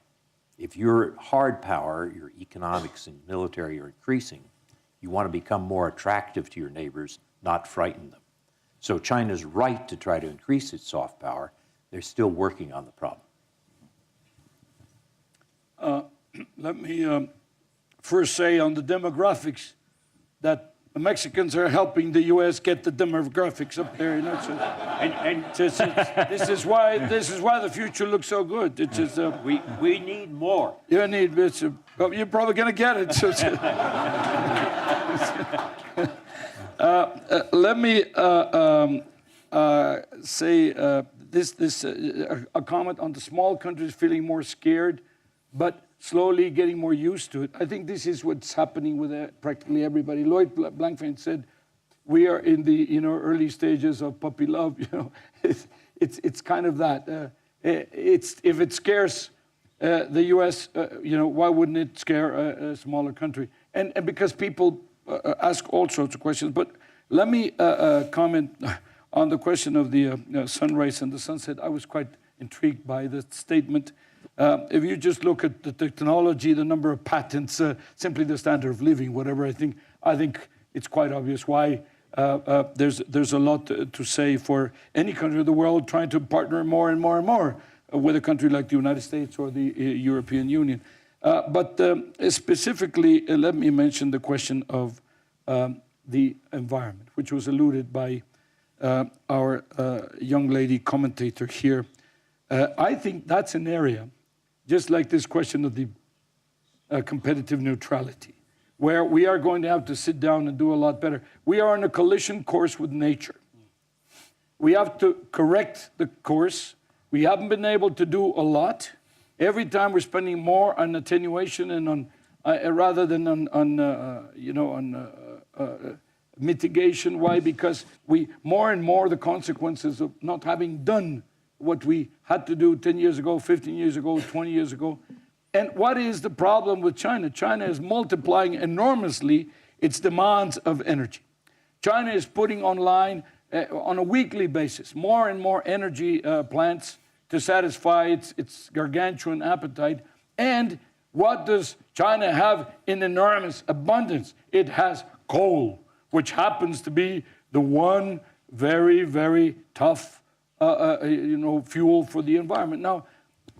If your hard power, your economics and military are increasing, you want to become more attractive to your neighbors, not frighten them. So China's right to try to increase its soft power. They're still working on the problem. Let me first say on the demographics that the Mexicans are helping the U.S. get the demographics up there. You know, so, this is why the future looks so good. It's just, we need more. You need this. You're probably going to get it. So, let me say a comment on the small countries feeling more scared, but slowly getting more used to it. I think this is what's happening with practically everybody. Lloyd Blankfein said, "We are in the early stages of puppy love." It's kind of that. If it scares the U.S., why wouldn't it scare a smaller country? And because people ask all sorts of questions. But let me comment on the question of the sunrise and the sunset. I was quite intrigued by the statement. If you just look at the technology, the number of patents, simply the standard of living, whatever, I think it's quite obvious why there's a lot to say for any country of the world trying to partner more and more and more with a country like the United States or the European Union. But specifically, let me mention the question of the environment, which was alluded by our young lady commentator here. I think that's an area, just like this question of the competitive neutrality, where we are going to have to sit down and do a lot better. We are on a collision course with nature. We have to correct the course. We haven't been able to do a lot. Every time we're spending more on attenuation and on rather than on mitigation. Why? Because more and more the consequences of not having done what we had to do 10 years ago, 15 years ago, 20 years ago. And what is the problem with China? China is multiplying enormously its demands of energy. China is putting online, on a weekly basis, more and more energy plants to satisfy its gargantuan appetite. And what does China have in enormous abundance? It has coal, which happens to be the one very, very tough fuel for the environment. Now,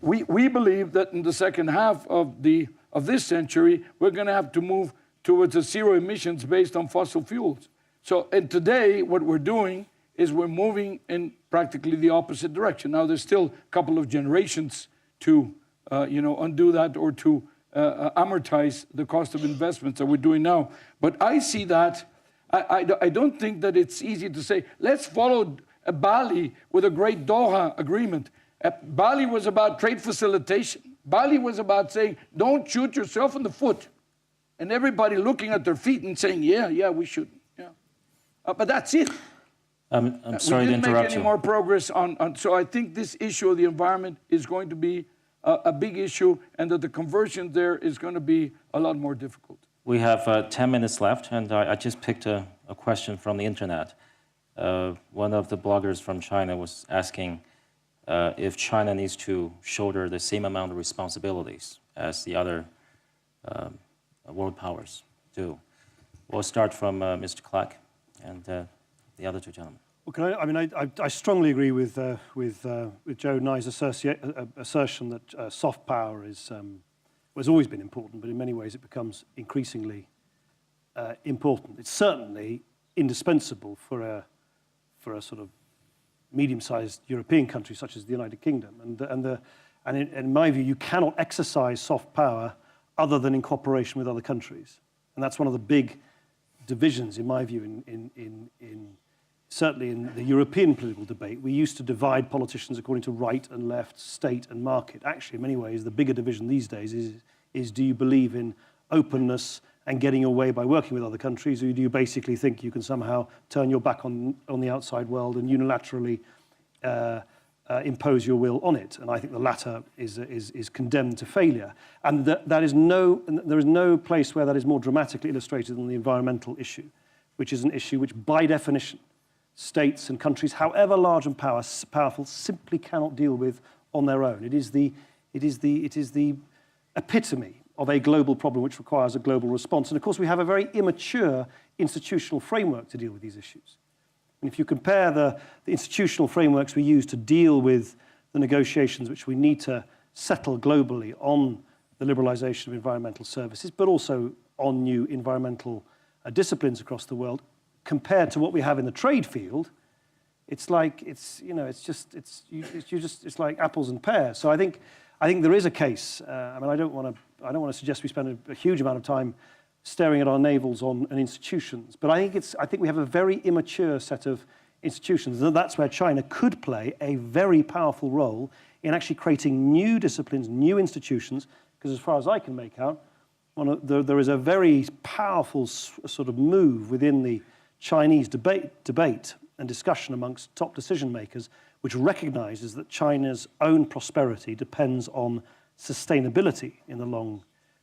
we believe that in the second half of this century, we're going to have to move towards a zero emissions based on fossil fuels. So, and today, what we're doing is we're moving in practically the opposite direction. Now, there's still a couple of generations to, undo that or to amortize the cost of investments that we're doing now. But I see that. I don't think that it's easy to say, let's follow Bali with a great Doha agreement. Bali was about trade facilitation. Bali was about saying, don't shoot yourself in the foot. And everybody looking at their feet and saying, yeah, we should. Yeah. But that's it. I'm sorry to interrupt you. We didn't make any more progress on. So I think this issue of the environment is going to be a big issue, and that the conversion there is going to be a lot more difficult. We have 10 minutes left, and I just picked a a question from the internet. One of the bloggers from China was asking if China needs to shoulder the same amount of responsibilities as the other world powers do. We'll start from Mr. Clark and the other two gentlemen. Well, I strongly agree with Joe Nye's assertion that soft power has always been important, but in many ways it becomes increasingly important. It's certainly indispensable for a sort of medium-sized European country such as the United Kingdom. And in my view, you cannot exercise soft power other than in cooperation with other countries. And that's one of the big divisions, in my view, certainly in the European political debate. We used to divide politicians according to right and left, state and market. Actually, in many ways, the bigger division these days is do you believe in openness and getting your way by working with other countries, or do you basically think you can somehow turn your back on the outside world and unilaterally impose your will on it? And I think the latter is condemned to failure. And there is no place where that is more dramatically illustrated than the environmental issue, which is an issue which, by definition, states and countries, however large and powerful, simply cannot deal with on their own. It is the epitome of a global problem which requires a global response. And of course, we have a very immature institutional framework to deal with these issues. And if you compare the institutional frameworks we use to deal with the negotiations which we need to settle globally on the liberalization of environmental services, but also on new environmental disciplines across the world, compared to what we have in the trade field, it's like it's like apples and pears. So I think there is a case. I don't want to suggest we spend a huge amount of time staring at our navels on institutions, but I think we have a very immature set of institutions, and that's where China could play a very powerful role in actually creating new disciplines, new institutions. Because as far as I can make out, there is a very powerful sort of move within the Chinese debate and discussion amongst top decision makers, which recognizes that China's own prosperity depends on sustainability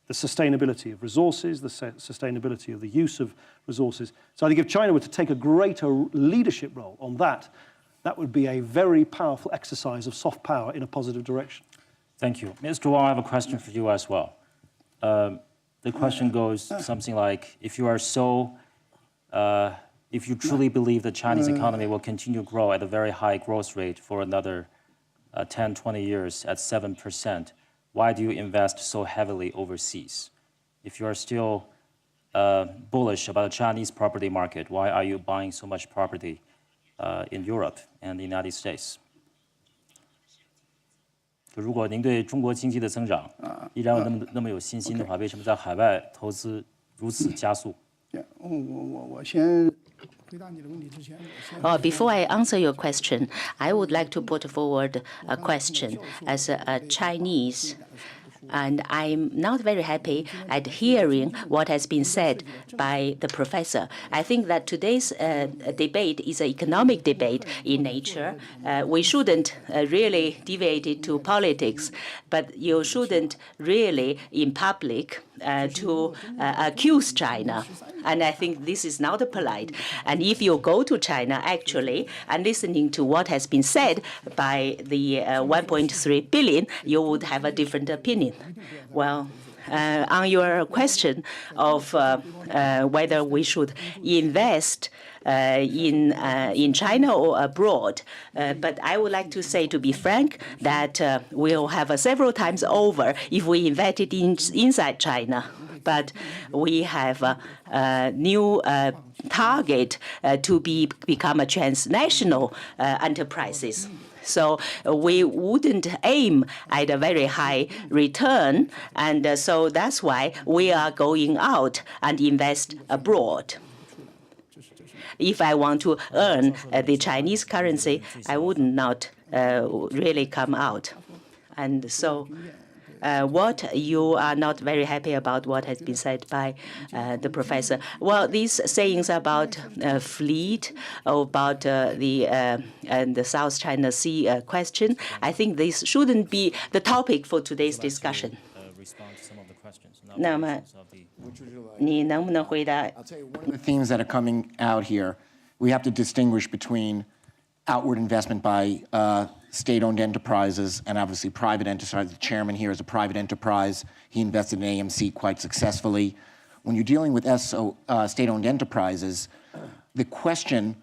the sustainability of resources, the sustainability of the use of resources. So I think if China were to take a greater leadership role on that, that would be a very powerful exercise of soft power in a positive direction. Thank you. Mr. Wang, I have a question for you as well. The question goes something like, if you truly believe the Chinese economy will continue to grow at a very high growth rate for another 10, 20 years at 7%, why do you invest so heavily overseas? If you are still bullish about the Chinese property market, why are you buying so much property in Europe and the United States? 如果您对中国经济的增长依然有那么有信心的话，为什么在海外投资如此加速？ Before I answer your question, I would like to put forward a question as a Chinese. And I'm not very happy at hearing what has been said by the professor. I think that today's debate is an economic debate in nature. We shouldn't really deviate it to politics, but you shouldn't really, in public, to accuse China. And I think this is not polite. And if you go to China, actually, and listening to what has been said by the 1.3 billion, you would have a different opinion. Well, on your question of whether we should invest in China or abroad, but I would like to say, to be frank, that we'll have several times over if we invested inside China. But we have a new target to become a transnational enterprises. So we wouldn't aim at a very high return, and so that's why we are going out and invest abroad. If I want to earn the Chinese currency, I would not really come out. And so what you are not very happy about what has been said by the professor. Well, these sayings about fleet, about the South China Sea question, I think this shouldn't be the topic for today's discussion. respond to some of the questions. 那么你能不能回答 I'll tell you one of the themes that are coming out here. We have to distinguish between outward investment by state-owned enterprises and obviously private enterprises. The chairman here is a private enterprise. He invested in AMC quite successfully. When you're dealing with state-owned enterprises, the question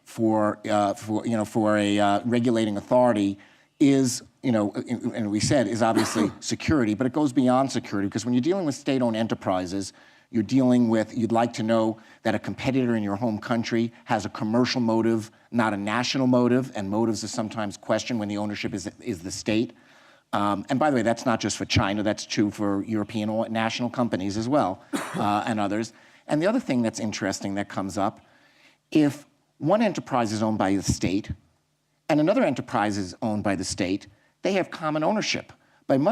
for a regulating authority is, and we said, is obviously security, but it goes beyond security, because when you're dealing with state-owned enterprises, you'd like to know that a competitor in your home country has a commercial motive, not a national motive, and motives are sometimes questioned when the ownership is the state. And by the way, that's not just for China, that's true for European national companies as well, and others. And the other thing that's interesting that comes up, if one enterprise is owned by the state and another enterprise is owned by the state, they have common ownership and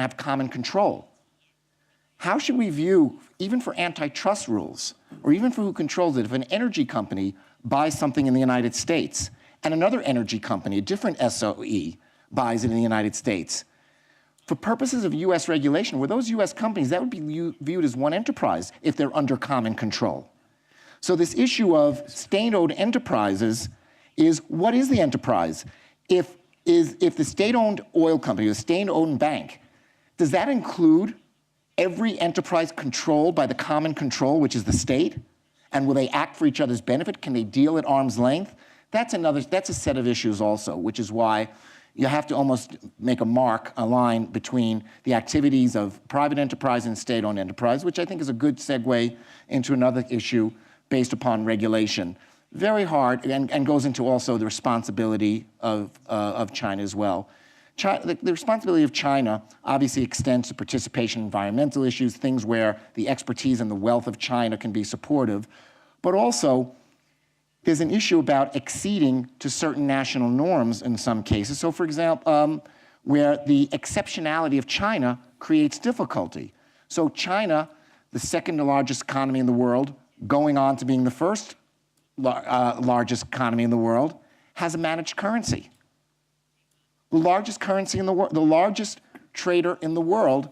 have common control. How should we view, even for antitrust rules, or even for who controls it, if an energy company buys something in the United States and another energy company, a different SOE, buys it in the United States? For purposes of US regulation, were those US companies, that would be viewed as one enterprise if they're under common control. So this issue of state-owned enterprises is, what is the enterprise? If the state-owned oil company, the state-owned bank, does that include every enterprise controlled by the common control, which is the state? And will they act for each other's benefit? Can they deal at arm's length? That's a set of issues also, which is why you have to almost make a line between the activities of private enterprise and state-owned enterprise, which I think is a good segue into another issue based upon regulation. Very hard, and goes into also the responsibility of China as well. The responsibility of China obviously extends to participation in environmental issues, things where the expertise and the wealth of China can be supportive, but also there's an issue about acceding to certain national norms in some cases. So for example, where the exceptionality of China creates difficulty. So China, the second largest economy in the world, going on to being the first largest economy in the world, has a managed currency. The largest currency in the world, the largest trader in the world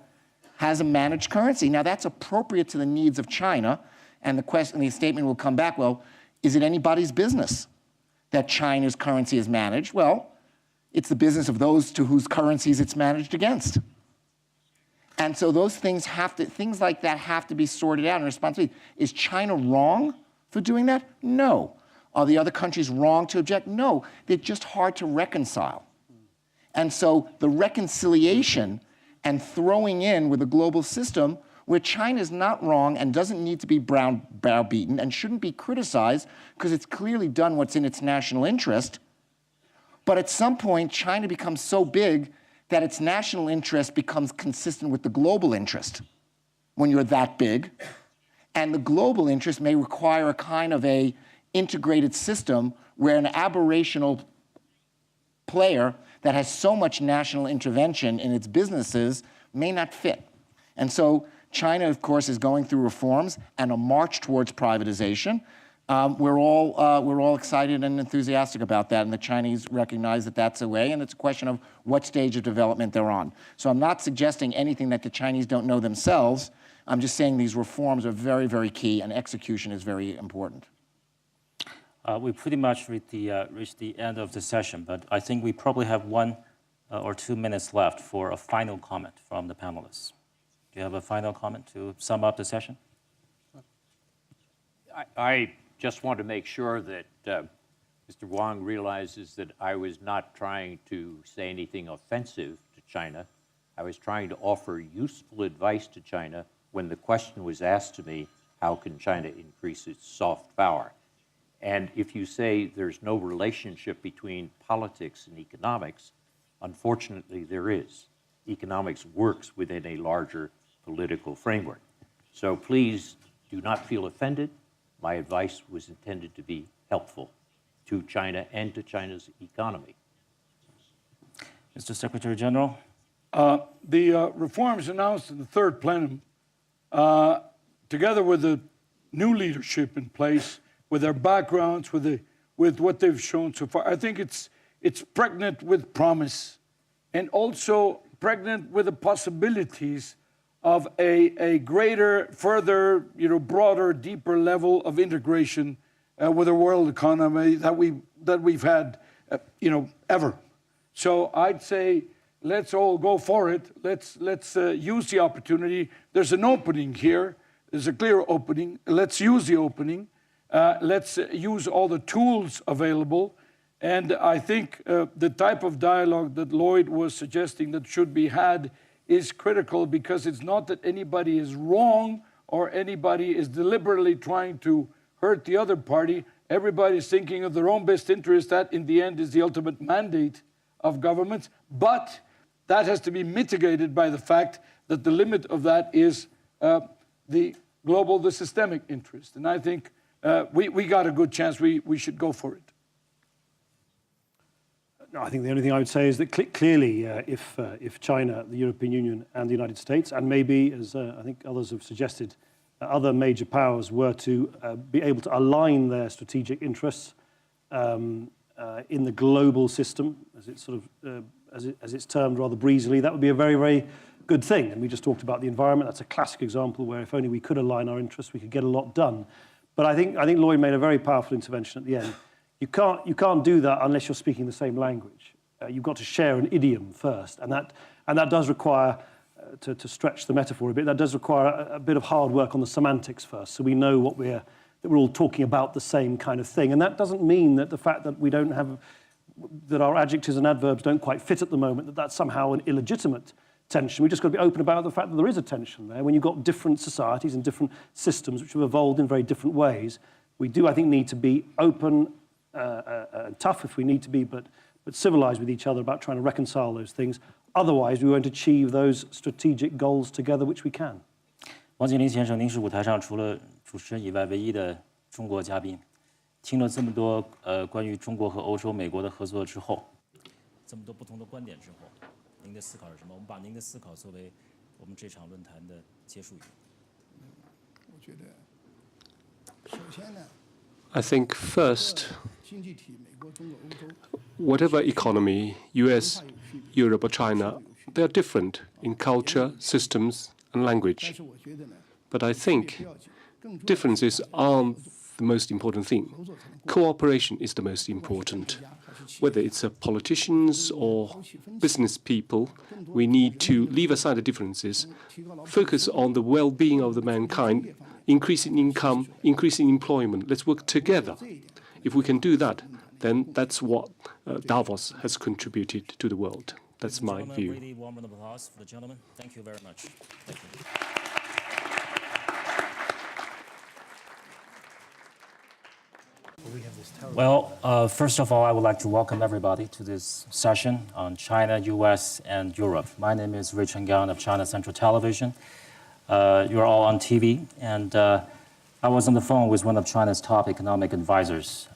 has a managed currency. Now that's appropriate to the needs of China, and the statement will come back, well, is it anybody's business that China's currency is managed? Well, it's the business of those to whose currencies it's managed against. And so those things like that have to be sorted out and responsibility. Is China wrong for doing that? No. Are the other countries wrong to object? No. They're just hard to reconcile. And so the reconciliation and throwing in with a global system where China is not wrong and doesn't need to be browbeaten and shouldn't be criticized because it's clearly done what's in its national interest. But at some point, China becomes so big that its national interest becomes consistent with the global interest when you're that big. And the global interest may require a kind of a integrated system where an aberrational player that has so much national intervention in its businesses may not fit. And so China, of course, is going through reforms and a march towards privatization. We're all excited and enthusiastic about that, and the Chinese recognize that that's a way, and it's a question of what stage of development they're on. So I'm not suggesting anything that the Chinese don't know themselves. I'm just saying these reforms are very, very key, and execution is very important. We pretty much reached the end of the session, but I think we probably have 1 or 2 minutes left for a final comment from the panelists. Do you have a final comment to sum up the session? I just want to make sure that Mr. Wang realizes that I was not trying to say anything offensive to China. I was trying to offer useful advice to China when the question was asked to me, how can China increase its soft power? And if you say there's no relationship between politics and economics, unfortunately there is. Economics works within a larger political framework. So please do not feel offended. My advice was intended to be helpful to China and to China's economy. Mr. Secretary General? The reforms announced in the third plenum, together with the new leadership in place, with their backgrounds, with what they've shown so far, I think it's pregnant with promise and also pregnant with the possibilities of a greater, further, broader, deeper level of integration with the world economy that we've had, ever. So I'd say let's all go for it. Let's use the opportunity. There's an opening here. There's a clear opening. Let's use the opening. Let's use all the tools available. And I think the type of dialogue that Lloyd was suggesting that should be had is critical, because it's not that anybody is wrong or anybody is deliberately trying to hurt the other party. Everybody's thinking of their own best interest. That, in the end, is the ultimate mandate of governments. But that has to be mitigated by the fact that the limit of that is the global, the systemic interest. And I think we got a good chance. We should go for it. No, I think the only thing I would say is that clearly, if China, the European Union, and the United States, and maybe, as I think others have suggested, other major powers were to be able to align their strategic interests in the global system, as it's sort of as it's termed rather breezily, that would be a very, very good thing. And we just talked about the environment. That's a classic example where if only we could align our interests, we could get a lot done. But I think Lloyd made a very powerful intervention at the end. You can't do that unless you're speaking the same language. You've got to share an idiom first, and that does require, to stretch the metaphor a bit, that does require a bit of hard work on the semantics first, so we know that we're all talking about the same kind of thing. And that doesn't mean that the fact that that our adjectives and adverbs don't quite fit at the moment, that's somehow an illegitimate tension. We've just got to be open about the fact that there is a tension there. When you've got different societies and different systems which have evolved in very different ways, we do, I think, need to be open, tough if we need to be, but civilized with each other about trying to reconcile those things. Otherwise, we won't achieve those strategic goals together, which we can. 王健林先生，您是舞台上除了主持人以外唯一的中国嘉宾。听了这么多关于中国和欧洲、美国的合作之后，这么多不同的观点之后，您的思考是什么？我们把您的思考作为我们这场论坛的结束语。我觉得，首先呢。 I think first, whatever economy, US, Europe or China, they are different in culture, systems and language. But I think differences aren't the most important thing. Cooperation is the most important. Whether it's politicians or business people, we need to leave aside the differences, focus on the well-being of the mankind, increasing income, increasing employment. Let's work together. If we can do that, then that's what Davos has contributed to the world. That's my view. Really warm round of applause for the gentlemen. Thank you very much. Thank you. Well, first of all, I would like to welcome everybody to this session on China, US, and Europe. My name is Rich Gang of China Central Television. You're all on TV, and I was on the phone with one of China's top economic advisors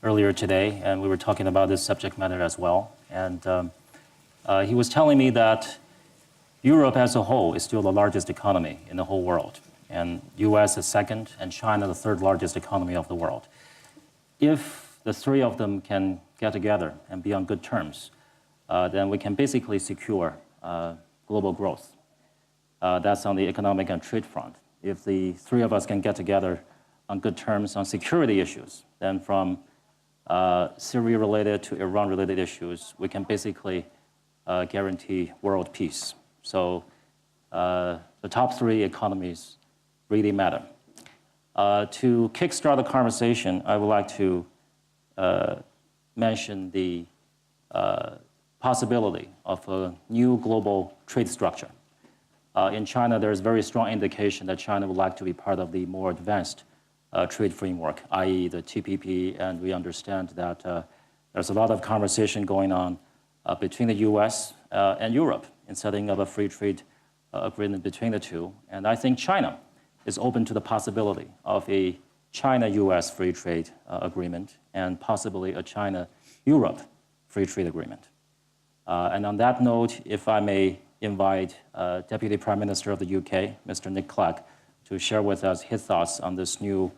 earlier today, and we were talking about this subject matter as well. And he was telling me that Europe as a whole is still the largest economy in the whole world, and US is second, and China the third largest economy of the world. If the three of them can get together and be on good terms, then we can basically secure global growth. That's on the economic and trade front. If the three of us can get together on good terms on security issues, then from Syria-related to Iran-related issues, we can basically guarantee world peace. So the top three economies really matter. To kickstart the conversation, I would like to mention the possibility of a new global trade structure. In China, there is very strong indication that China would like to be part of the more advanced trade framework, i.e. the TPP, and we understand that there's a lot of conversation going on between the US and Europe in setting up a free trade agreement between the two. And I think China is open to the possibility of a China-US free trade agreement and possibly a China-Europe free trade agreement. And on that note, if I may invite Deputy Prime Minister of the UK, Mr. Nick Clegg, to share with us his thoughts on this new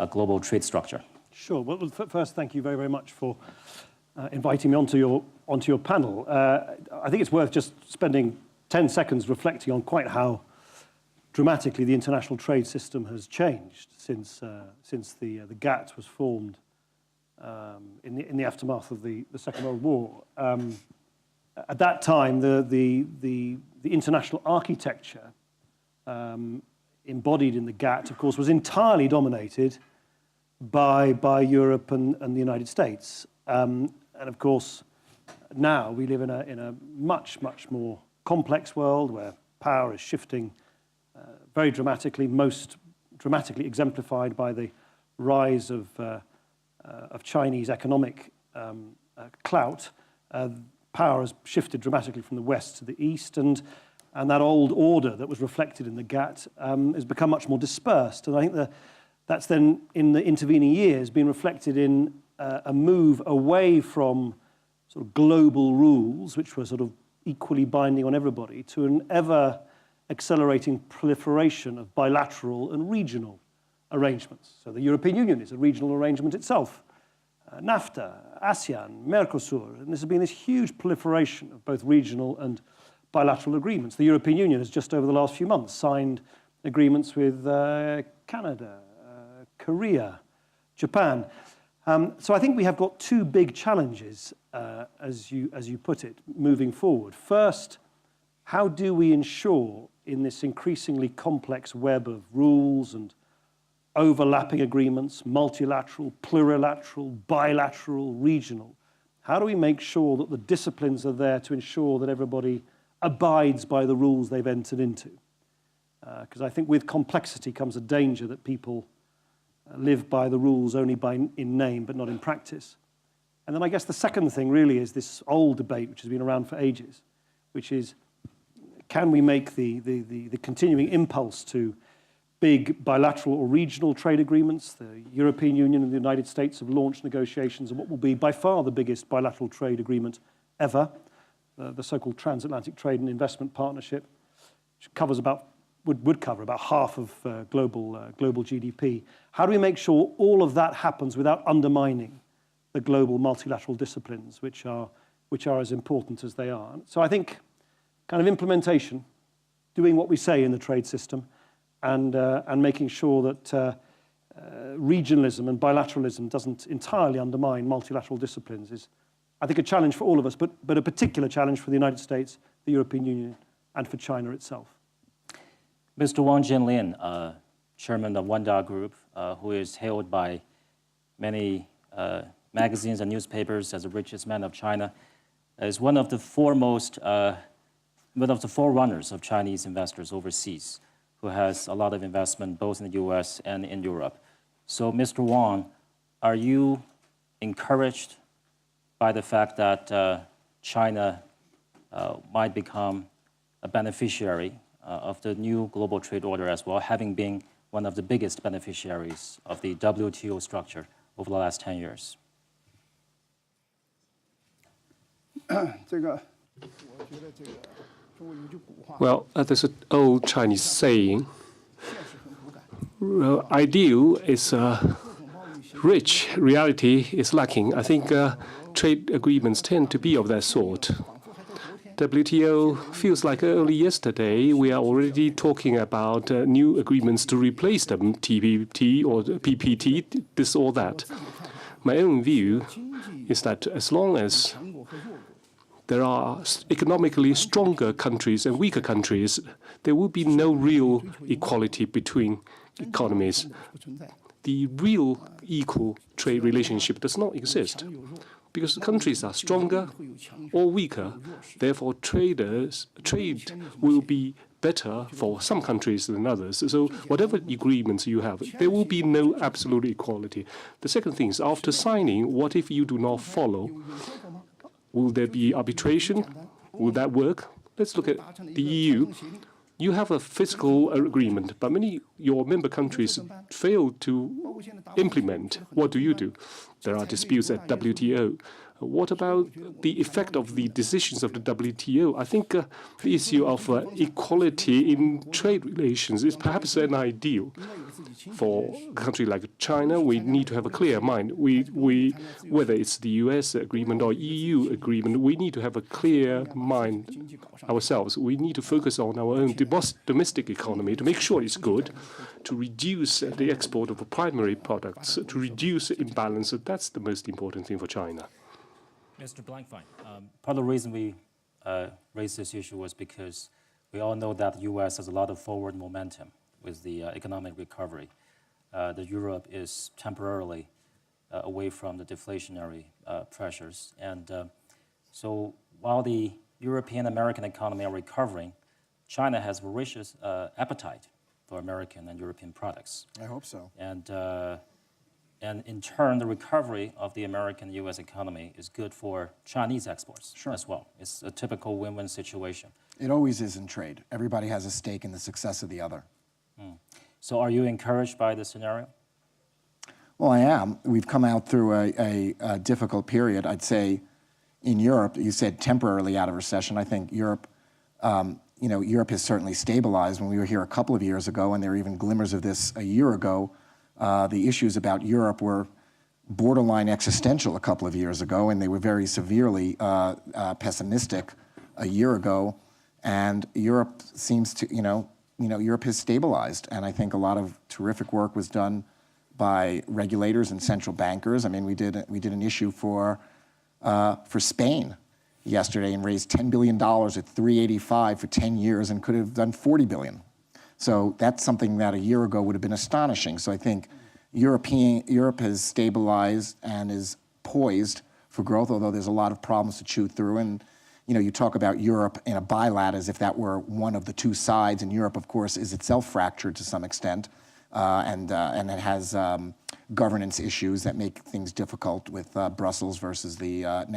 global trade structure. Sure. Well, first, thank you very, very much for inviting me onto your panel. I think it's worth just spending 10 seconds reflecting on quite how dramatically the international trade system has changed since the GATT was formed in the aftermath of the Second World War. At that time, the international architecture embodied in the GATT, of course, was entirely dominated by Europe and the United States. And of course, now we live in a much more complex world where power is shifting very dramatically, most dramatically exemplified by the rise of Chinese economic clout. Power has shifted dramatically from the west to the east, and that old order that was reflected in the GATT has become much more dispersed. And I think that's then, in the intervening years, been reflected in a move away from sort of global rules, which were sort of equally binding on everybody, to an ever-accelerating proliferation of bilateral and regional arrangements. So the European Union is a regional arrangement itself. NAFTA, ASEAN, Mercosur, and there's been this huge proliferation of both regional and bilateral agreements. The European Union has just over the last few months signed agreements with Canada, Korea, Japan. So I think we have got two big challenges, as you put it, moving forward. First, how do we ensure in this increasingly complex web of rules and overlapping agreements, multilateral, plurilateral, bilateral, regional, how do we make sure that the disciplines are there to ensure that everybody abides by the rules they've entered into? Because I think with complexity comes a danger that people live by the rules only in name but not in practice. And then I guess the second thing really is this old debate which has been around for ages, which is, can we make the continuing impulse to big bilateral or regional trade agreements? The European Union and the United States have launched negotiations on what will be by far the biggest bilateral trade agreement ever, the so-called Transatlantic Trade and Investment Partnership, which covers would cover about half of global GDP. How do we make sure all of that happens without undermining the global multilateral disciplines, which are as important as they are? So I think kind of implementation, doing what we say in the trade system, and making sure that regionalism and bilateralism doesn't entirely undermine multilateral disciplines is, I think, a challenge for all of us, but a particular challenge for the United States, the European Union, and for China itself. Mr. Wang Jianlin, chairman of Wanda Group, who is hailed by many magazines and newspapers as the richest man of China, is one of the forerunners of Chinese investors overseas, who has a lot of investment both in the US and in Europe. So, Mr. Wang, are you encouraged by the fact that China might become a beneficiary of the new global trade order as well, having been one of the biggest beneficiaries of the WTO structure over the last 10 years? Well, there's an old Chinese saying, ideal is rich, reality is lacking. I think trade agreements tend to be of that sort. WTO feels like early yesterday. We are already talking about new agreements to replace them, TPP or PPT, this or that. My own view is that as long as there are economically stronger countries and weaker countries, there will be no real equality between economies. The real equal trade relationship does not exist, because countries are stronger or weaker. Therefore, trade will be better for some countries than others. So whatever agreements you have, there will be no absolute equality. The second thing is, after signing, what if you do not follow? Will there be arbitration? Will that work? Let's look at the EU. You have a fiscal agreement, but many your member countries fail to implement. What do? There are disputes at WTO. What about the effect of the decisions of the WTO? I think the issue of equality in trade relations is perhaps an ideal. For a country like China, we need to have a clear mind. Whether it's the US agreement or EU agreement, we need to have a clear mind ourselves. We need to focus on our own domestic economy to make sure it's good, to reduce the export of primary products, to reduce imbalance. That's the most important thing for China. Mr. Blankfein, part of the reason we raised this issue was because we all know that the U.S. has a lot of forward momentum with the economic recovery. That Europe is temporarily away from the deflationary pressures. And so while the European-American economy are recovering, China has voracious appetite for American and European products. I hope so. And in turn, the recovery of the American U.S. economy is good for Chinese exports as well. It's a typical win-win situation. It always is in trade. Everybody has a stake in the success of the other. So are you encouraged by this scenario? Well, I am. We've come out through a difficult period. I'd say in Europe, you said temporarily out of recession. I think Europe, Europe has certainly stabilized. When we were here a couple of years ago, and there were even glimmers of this a year ago, the issues about Europe were borderline existential a couple of years ago, and they were very severely pessimistic a year ago. And Europe seems to, Europe has stabilized, and I think a lot of terrific work was done by regulators and central bankers. I mean, we did an issue for Spain yesterday and raised $10 billion at 385 for 10 years and could have done 40 billion. So that's something that a year ago would have been astonishing. So I think Europe has stabilized and is poised for growth, although there's a lot of problems to chew through. And you talk about Europe in a bilat as if that were one of the two sides. And Europe, of course, is itself fractured to some extent, and it has governance issues that make things difficult with Brussels versus the